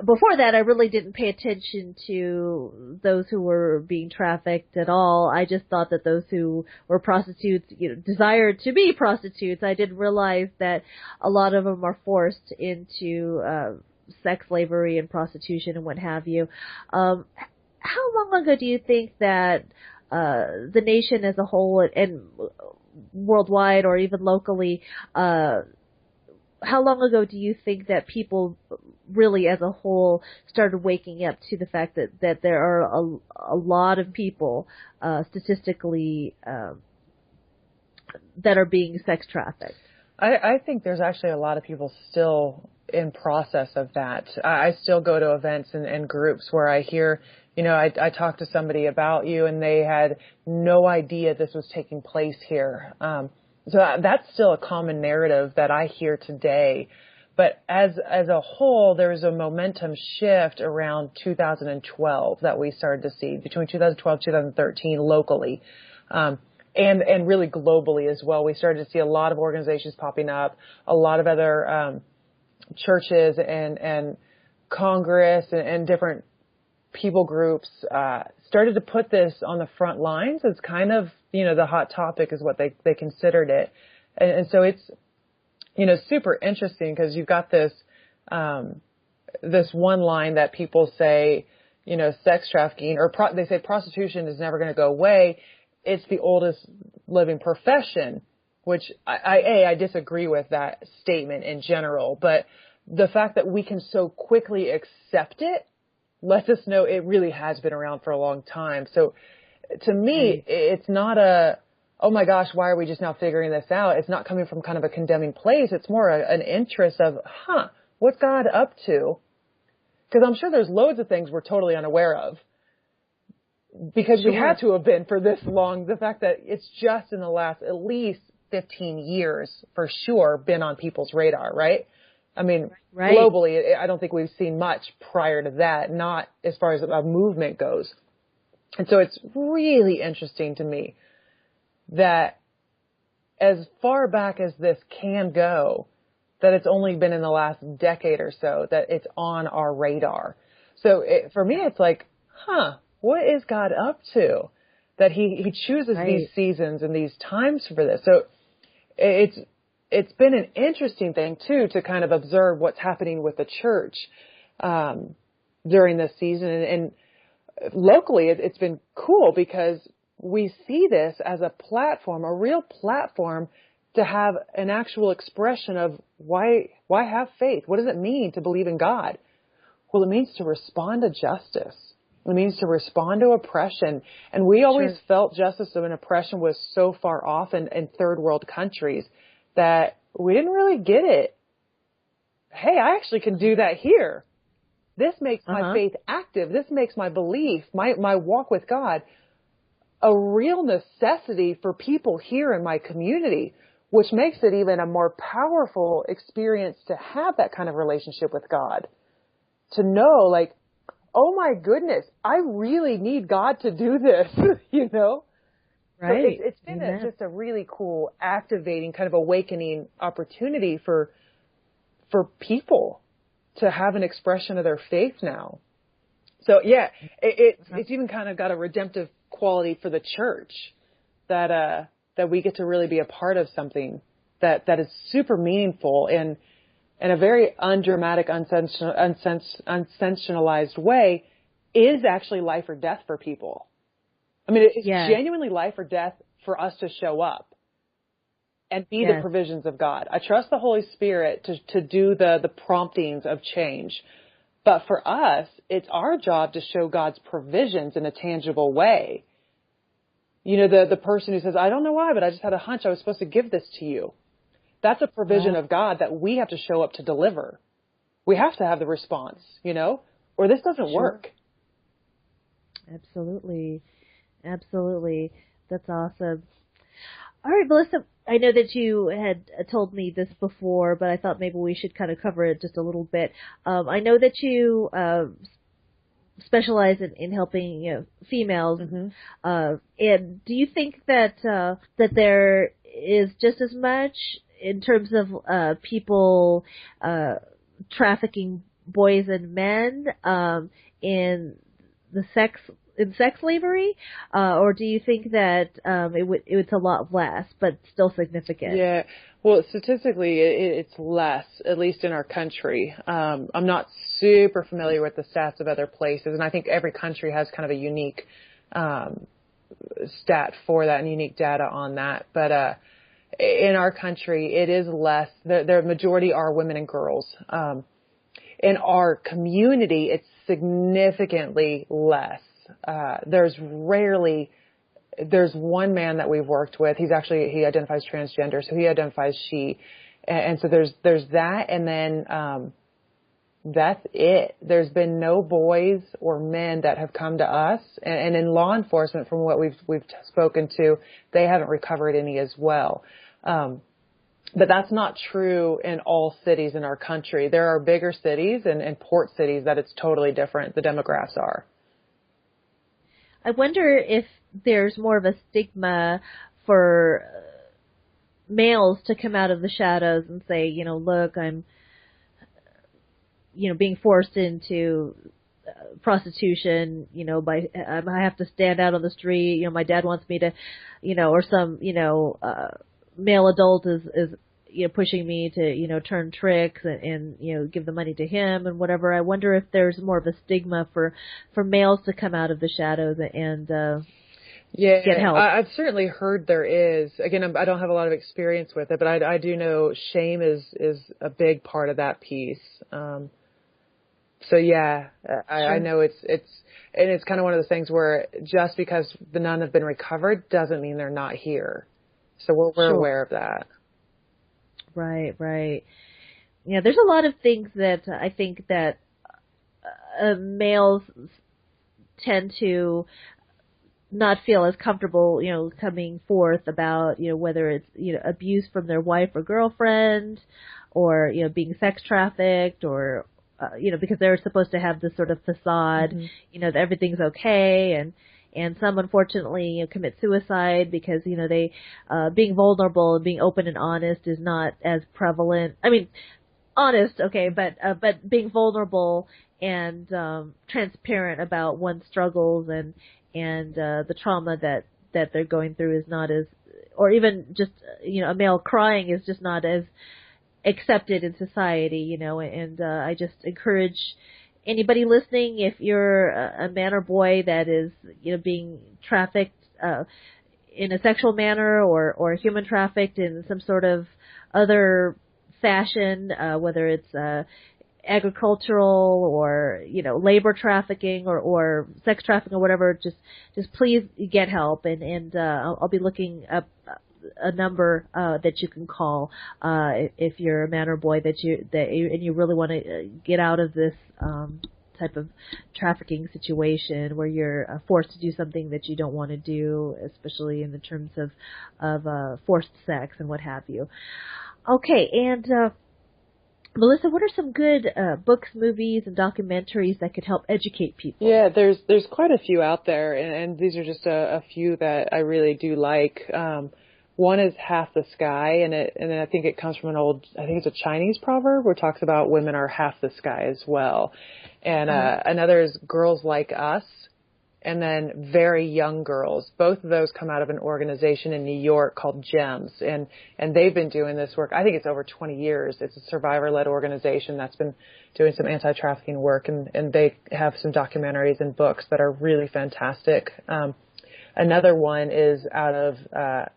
Before that, I really didn't pay attention to those who were being trafficked at all. I just thought that those who were prostitutes, desired to be prostitutes. I didn't realize that a lot of them are forced into sex slavery and prostitution and what have you. How long ago do you think that the nation as a whole, and worldwide or even locally, how long ago do you think that people really as a whole started waking up to the fact that there are a lot of people statistically that are being sex trafficked? I think there's actually a lot of people still in process of that. I still go to events and groups where I hear, I talked to somebody about you and they had no idea this was taking place here. So that's still a common narrative that I hear today. But as a whole, there was a momentum shift around 2012 that we started to see between 2012 and 2013 locally. And really globally as well. We started to see a lot of organizations popping up, a lot of other churches and Congress and different people groups started to put this on the front lines as kind of, the hot topic is what they considered it. And so it's, super interesting because you've got this this one line that people say, sex trafficking, or they say prostitution is never going to go away. It's the oldest living profession, which I disagree with that statement in general. But the fact that we can so quickly accept it lets us know it really has been around for a long time. So to me, it's not oh my gosh, why are we just now figuring this out? It's not coming from kind of a condemning place. It's more an interest of, what's God up to? Because I'm sure there's loads of things we're totally unaware of. Because we had to have been for this long. The fact that it's just in the last at least 15 years, for sure, been on people's radar, right? I mean, globally, I don't think we've seen much prior to that, not as far as a movement goes. And so it's really interesting to me that as far back as this can go, that it's only been in the last decade or so that it's on our radar. So for me, it's like, what is God up to that he chooses these seasons and these times for this? So it's been an interesting thing too, to kind of observe what's happening with the church, during this season. And locally, it's been cool because we see this as a platform, a real platform to have an actual expression of why have faith? What does it mean to believe in God? Well, it means to respond to justice. It means to respond to oppression. And we always felt justice and oppression was so far off in third world countries that we didn't really get it. Hey, I actually can do that here. This makes my faith active. This makes my belief, my walk with God, a real necessity for people here in my community, which makes it even a more powerful experience to have that kind of relationship with God. To know, like, oh my goodness, I really need God to do this, you know? Right. So it's been just a really cool, activating, kind of awakening opportunity for people to have an expression of their faith now. So yeah, it's even kind of got a redemptive quality for the church that we get to really be a part of something that is super meaningful and in a very undramatic, unsensationalized way is actually life or death for people. I mean, it's genuinely life or death for us to show up and be the provisions of God. I trust the Holy Spirit to do the promptings of change. But for us, it's our job to show God's provisions in a tangible way. You know, the person who says, I don't know why, but I just had a hunch I was supposed to give this to you. That's a provision of God that we have to show up to deliver. We have to have the response, you know, or this doesn't work. Absolutely. Absolutely. That's awesome. All right, Melissa, I know that you had told me this before, but I thought maybe we should kind of cover it just a little bit. I know that you specialize in helping females. And do you think that that there is just as much in terms of people trafficking boys and men in sex slavery, or do you think that it's a lot less but still significant? Yeah, well, statistically it's less, at least in our country. I'm not super familiar with the stats of other places, and I think every country has kind of a unique stat for that and unique data on that. But in our country, it is less. The majority are women and girls. In our community, it's significantly less. There's one man that we've worked with. He identifies transgender, so he identifies she. And so there's that. And then, that's it. There's been no boys or men that have come to us. And in law enforcement, from what we've spoken to, they haven't recovered any as well. But that's not true in all cities in our country. There are bigger cities and port cities that it's totally different. The demographics are. I wonder if there's more of a stigma for males to come out of the shadows and say, look, I'm, being forced into prostitution, I have to stand out on the street, my dad wants me to, or some, male adult is pushing me to, turn tricks and give the money to him and whatever. I wonder if there's more of a stigma for males to come out of the shadows and get help. I've certainly heard there is. Again, I don't have a lot of experience with it, but I do know shame is a big part of that piece. So yeah, I know it's kind of one of those things where just because none have been recovered doesn't mean they're not here. So we're aware of that. Right. Yeah, there's a lot of things that I think that males tend to not feel as comfortable, coming forth about, whether it's, abuse from their wife or girlfriend or, being sex trafficked or, because they're supposed to have this sort of facade, that everything's okay. and some unfortunately commit suicide because they being vulnerable and being open and honest is not as prevalent. I mean, honest, okay, but being vulnerable and transparent about one's struggles and the trauma that they're going through is not as, or even just a male crying is just not as accepted in society, and I just encourage anybody listening, if you're a man or boy that is being trafficked in a sexual manner or human trafficked in some sort of other fashion, whether it's agricultural or labor trafficking or sex trafficking or whatever, just please get help, and I'll be looking up a number that you can call if you're a man or boy and you really want to get out of this type of trafficking situation where you're forced to do something that you don't want to do, especially in the terms of forced sex and what have you. Okay, and Melissa, what are some good books, movies, and documentaries that could help educate people? Yeah, there's quite a few out there, and these are just a few that I really do like. One is Half the Sky, and I think it comes from I think it's a Chinese proverb where it talks about women are half the sky as well. And another is Girls Like Us, and then Very Young Girls. Both of those come out of an organization in New York called GEMS, and they've been doing this work, I think it's over 20 years. It's a survivor-led organization that's been doing some anti-trafficking work, and they have some documentaries and books that are really fantastic. Another one is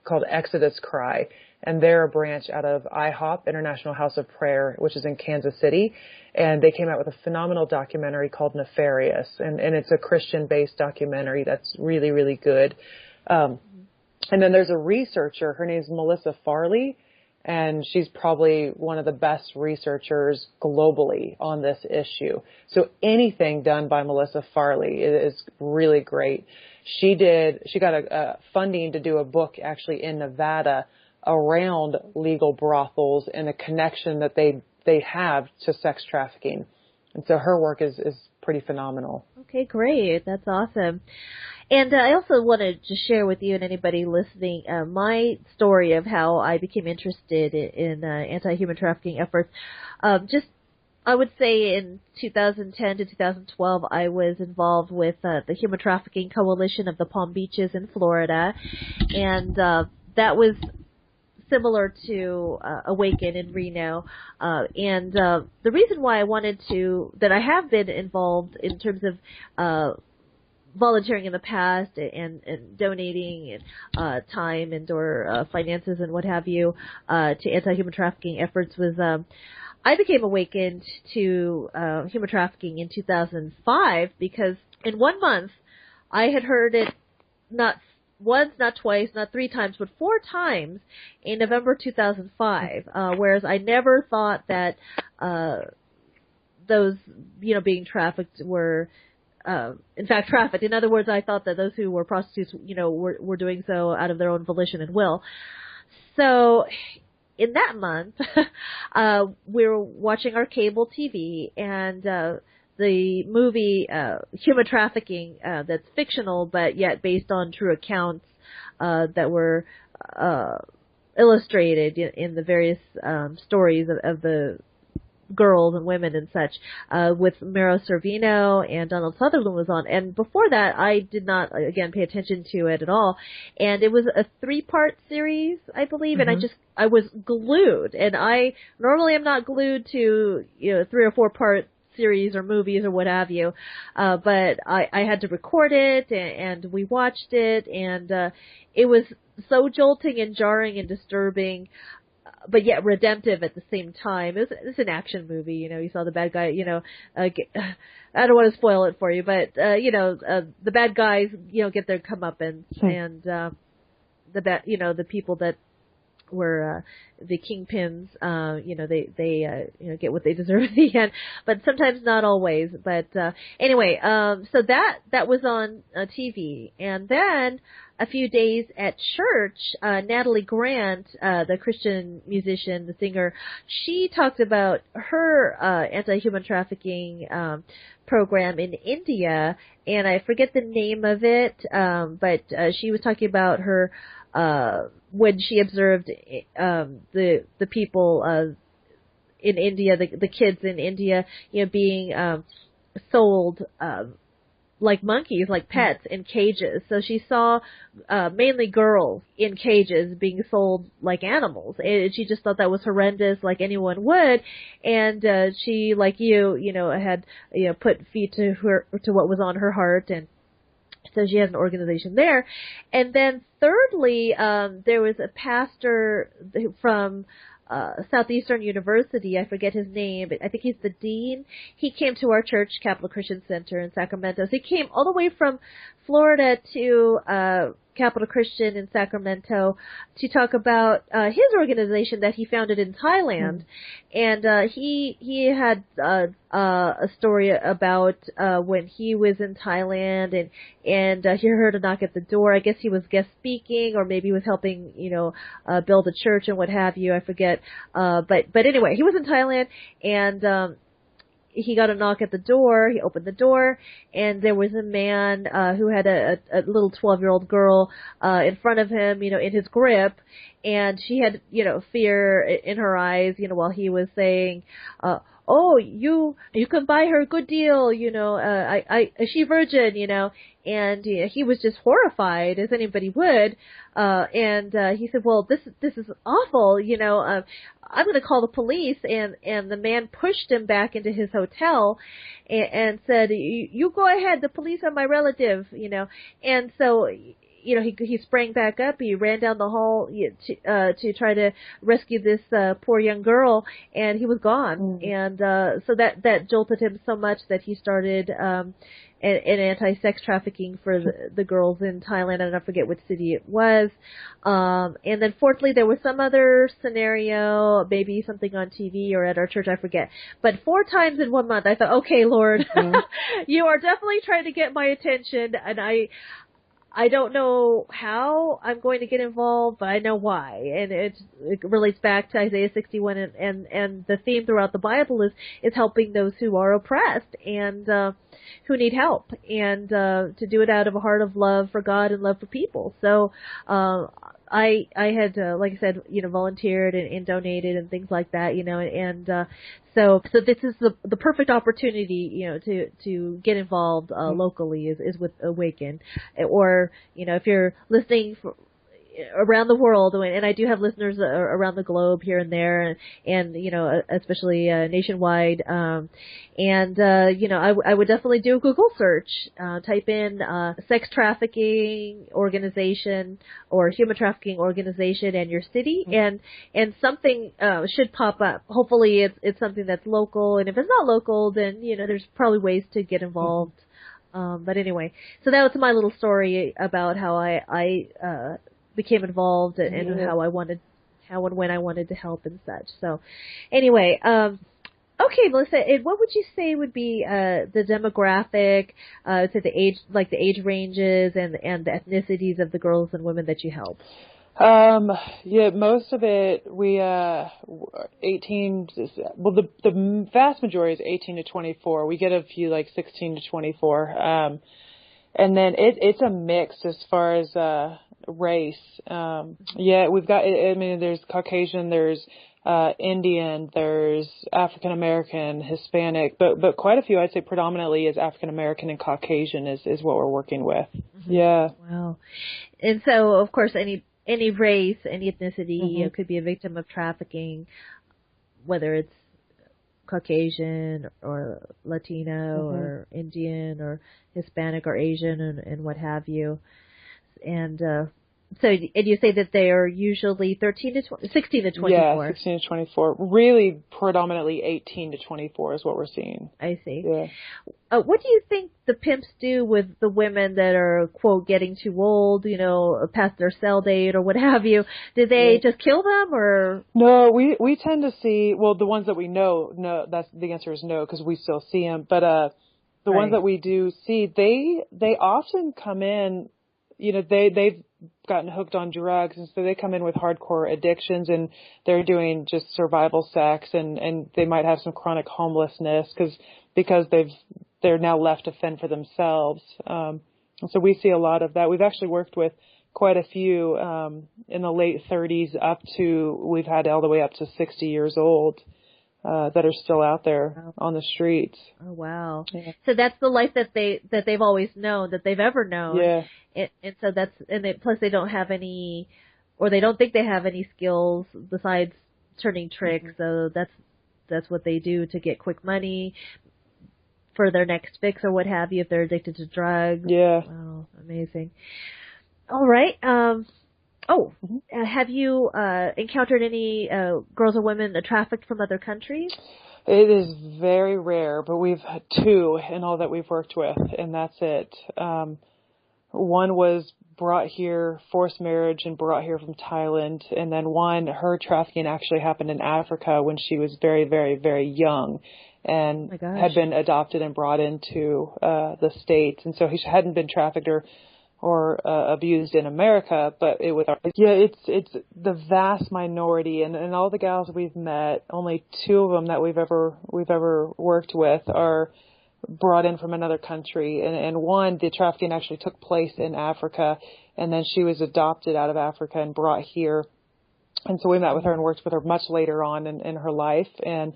called Exodus Cry, and they're a branch out of IHOP, International House of Prayer, which is in Kansas City, and they came out with a phenomenal documentary called Nefarious, and it's a Christian-based documentary that's really, really good. And then there's a researcher, her name's Melissa Farley, and she's probably one of the best researchers globally on this issue. So anything done by Melissa Farley is really great. She got a funding to do a book actually in Nevada around legal brothels and the connection that they have to sex trafficking. And so her work is pretty phenomenal. Okay, great. That's awesome. And I also wanted to share with you and anybody listening my story of how I became interested in anti-human trafficking efforts. I would say in 2010 to 2012, I was involved with the Human Trafficking Coalition of the Palm Beaches in Florida, and that was similar to Awaken in Reno. And the reason why I have been involved in terms of volunteering in the past and donating time and or finances and what have you to anti-human trafficking efforts was I became awakened to human trafficking in 2005 because in 1 month I had heard it not once, not twice, not 3 times, but 4 times in November 2005, whereas I never thought that those being trafficked were in fact trafficked. In other words, I thought that those who were prostitutes were doing so out of their own volition and will. So in that month, we were watching our cable TV, and the movie Human Trafficking, that's fictional but yet based on true accounts that were illustrated in the various stories of the girls and women and such, with Mero Sorvino and Donald Sutherland was on. And before that, I did not, again, pay attention to it at all. And it was a 3-part series, I believe, and I was glued. And I normally am not glued to, 3 or 4-part series or movies or what have you. But I had to record it, and we watched it, and it was so jolting and jarring and disturbing, but yet redemptive at the same time. It's an action movie, you saw the bad guy, I don't want to spoil it for you, but, the bad guys, get their comeuppance, and, the people that where the kingpins, they get what they deserve at the end, but sometimes not always. But anyway, so that was on TV, and then a few days at church, Natalie Grant, the Christian musician, the singer, she talked about her anti-human trafficking program in India, and I forget the name of it, but she was talking about her when she observed the people in India, the kids in India, being sold like monkeys, like pets in cages. So she saw mainly girls in cages being sold like animals, and she just thought that was horrendous, like anyone would. And she, like you, had put feet to what was on her heart, and so she has an organization there. And then thirdly, there was a pastor from Southeastern University, I forget his name, but I think he's the dean. He came to our church, Capital Christian Center in Sacramento. So he came all the way from Florida to Capital Christian in Sacramento to talk about his organization that he founded in Thailand. And he had a story about when he was in Thailand, and he heard a knock at the door. I guess he was guest speaking, or maybe he was helping build a church and what have you. I forget. But anyway, he was in Thailand, and he got a knock at the door. He opened the door, and there was a man who had a little 12-year-old girl in front of him, in his grip, and she had, fear in her eyes, while he was saying, "Oh, you can buy her a good deal, is she virgin, and he was just horrified, as anybody would, and he said, "Well, this is awful, I'm going to call the police," and the man pushed him back into his hotel and said, "You go ahead, the police are my relative," and so he sprang back up. He ran down the hall to try to rescue this poor young girl, and he was gone. And so that jolted him so much that he started an anti-sex trafficking for the girls in Thailand, and I forget which city it was. And then fourthly, there was some other scenario, maybe something on TV or at our church, I forget. But 4 times in 1 month, I thought, okay, Lord, you are definitely trying to get my attention, and I don't know how I'm going to get involved, but I know why. And it relates back to Isaiah 61, and the theme throughout the Bible is helping those who are oppressed and who need help, and to do it out of a heart of love for God and love for people. So I had, like I said, volunteered and donated and things like that, and so this is the perfect opportunity, to get involved locally is with Awaken, or if you're listening around the world, and I do have listeners around the globe here and there, and especially nationwide, and I would definitely do a Google search, type in sex trafficking organization or human trafficking organization and your city, and something should pop up. Hopefully it's something that's local, and if it's not local, then there's probably ways to get involved. But anyway, so that was my little story about how I became involved and how and when I wanted to help and such. So anyway, okay, Melissa, what would you say would be the demographic, to the age ranges and the ethnicities of the girls and women that you help? Yeah, most of it, we, 18, well, the vast majority is 18 to 24. We get a few 16 to 24. And then it's a mix as far as, race. We've got, there's Caucasian, there's, Indian, there's African American, Hispanic, but quite a few, I'd say predominantly is African American and Caucasian is what we're working with. Mm-hmm. Yeah. Wow. And so, of course, any race, any ethnicity, could be a victim of trafficking, whether it's Caucasian or Latino or Indian or Hispanic or Asian and what have you. And So, and you say that they are usually 16 to 24. Yeah, 16 to 24. Really, predominantly 18 to 24 is what we're seeing. I see. Yeah. What do you think the pimps do with the women that are, quote, getting too old, past their sell date or what have you? Do they just kill them, or? No, we tend to see, well, the ones that we know, no, the answer is no, because we still see them. But the ones that we do see, they often come in, they've gotten hooked on drugs, and so they come in with hardcore addictions, and they're doing just survival sex, and they might have some chronic homelessness because they're now left to fend for themselves. And so we see a lot of that. We've actually worked with quite a few in the late 30s we've had all the way up to 60 years old that are still out there on the streets. Oh, wow. Yeah. So that's the life that they've always known, that they've ever known. Yeah. And so plus they don't have any, or they don't think they have any skills besides turning tricks. So that's what they do to get quick money for their next fix or what have you, if they're addicted to drugs. Yeah. Wow, amazing. All right. Have you encountered any girls or women trafficked from other countries? It is very rare, but we've had 2 in all that we've worked with, and that's it. One was brought here, forced marriage, and brought here from Thailand. And then her trafficking actually happened in Africa when she was very, very, very young and had been adopted and brought into the States. And so she hadn't been trafficked or abused in America, but it's the vast minority. And all the gals we've met, only 2 of them that we've ever worked with are brought in from another country, and one, the trafficking actually took place in Africa, and then she was adopted out of Africa and brought here. And so we met with her and worked with her much later on in her life. And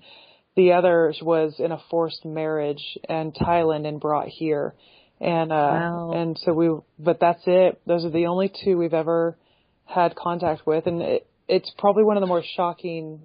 the other was in a forced marriage in Thailand and brought here. And and so but that's it. Those are the only 2 we've ever had contact with, and it's probably one of the more shocking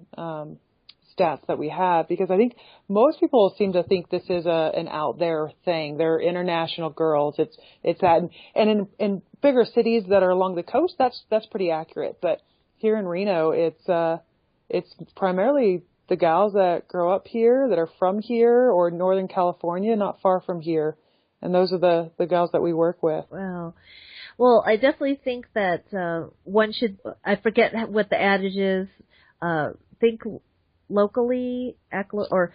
stats that we have, because I think most people seem to think this is an out there thing. They're international girls. It's that, and in bigger cities that are along the coast, that's pretty accurate. But here in Reno, it's primarily the gals that grow up here, that are from here or Northern California, not far from here, and those are the gals that we work with. Wow. Well, I definitely think that one should. I forget what the adage is. Think locally, think globally,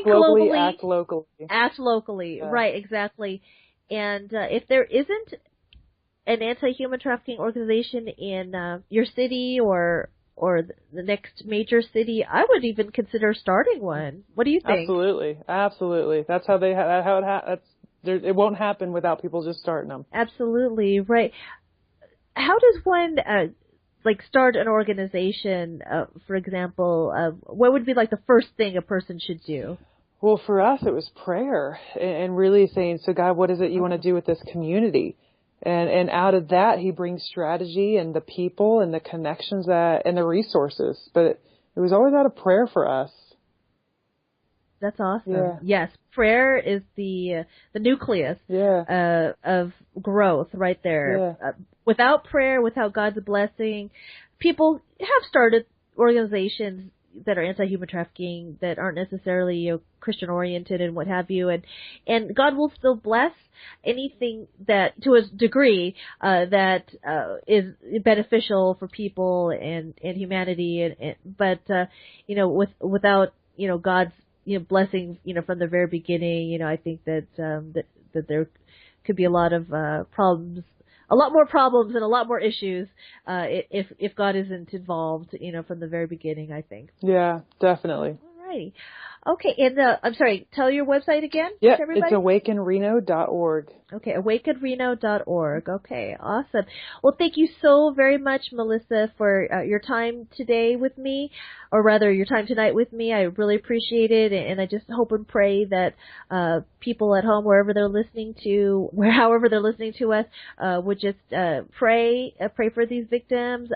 globally, act locally. Act locally, right, exactly. And if there isn't an anti-human trafficking organization in your city or the next major city, I would even consider starting one. What do you think? Absolutely. That's how it won't happen without people just starting them. Absolutely, right. How does one start an organization, for example? What would be the first thing a person should do? Well, for us, it was prayer and really saying, so God, what is it you want to do with this community? And out of that, he brings strategy and the people and the connections and the resources. But it was always out of prayer for us. That's awesome. Yeah. Yes, prayer is the nucleus of growth right there. Yeah. Without prayer, without God's blessing, people have started organizations that are anti-human trafficking that aren't necessarily Christian oriented and what have you, and God will still bless anything that, to a degree, that is beneficial for people and humanity, but without God's blessing from the very beginning, I think that there could be a lot of problems. A lot more problems and a lot more issues if God isn't involved, from the very beginning, I think. Yeah, definitely. All righty. Okay, and I'm sorry, tell your website again? Yeah, it's awakenreno.org. Okay, awakenreno.org. Okay, awesome. Well, thank you so very much, Melissa, for your time today with me, or rather your time tonight with me. I really appreciate it, and I just hope and pray that people at home, however they're listening to us, would just pray for these victims,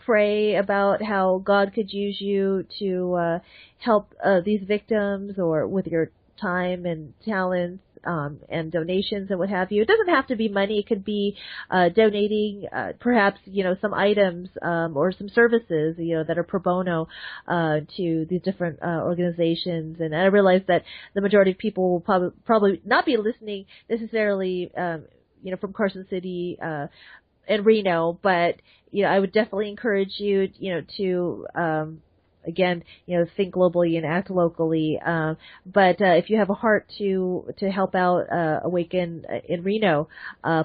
pray about how God could use you to help these victims, or with your time and talents and donations and what have you. It doesn't have to be money. It could be donating perhaps, some items or some services, that are pro bono to these different organizations. And I realize that the majority of people will probably not be listening necessarily, from Carson City and Reno, but I would definitely encourage you, to again, think globally and act locally. But if you have a heart to help out Awaken in Reno,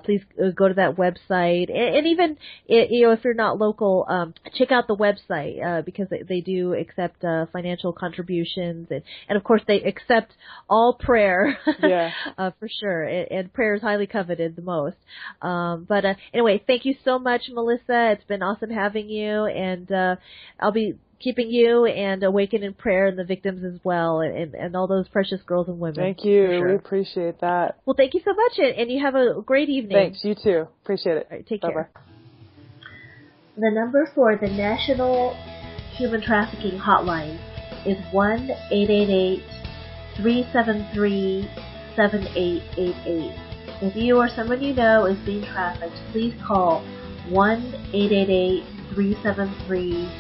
please go to that website. And even if you're not local, check out the website because they do accept financial contributions, and of course they accept all prayer. Yeah. For sure. And prayer is highly coveted the most. But anyway, thank you so much, Melissa. It's been awesome having you, and I'll be keeping you and Awaken in prayer and the victims as well, and all those precious girls and women. Thank you. Sure. We appreciate that. Well, thank you so much, and you have a great evening. Thanks. You too. Appreciate it. All right, take Bye-bye. care. The number for the National Human Trafficking Hotline is 1-888-373-7888. If you or someone you know is being trafficked, please call 1-888-373-7888.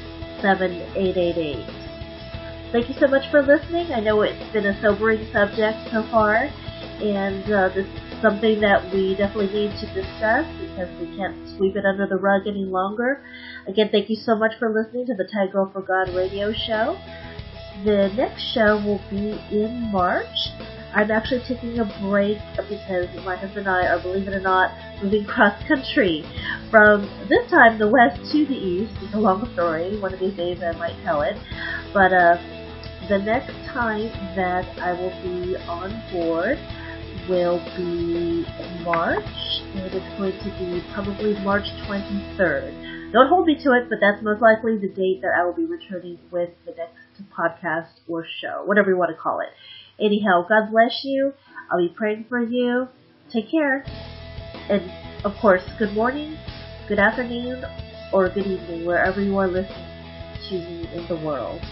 Thank you so much for listening. I know it's been a sobering subject so far, and this is something that we definitely need to discuss because we can't sweep it under the rug any longer. Again, thank you so much for listening to the Thai Girl for God radio show. The next show will be in March. I'm actually taking a break because my husband and I are, believe it or not, moving cross-country from this time the west to the east. It's a long story. One of these days I might tell it. But the next time that I will be on board will be in March. And it's going to be probably March 23rd. Don't hold me to it, but that's most likely the date that I will be returning with the next podcast or show, whatever you want to call it. Anyhow, God bless you. I'll be praying for you. Take care. And, of course, good morning, good afternoon, or good evening, wherever you are listening to me in the world.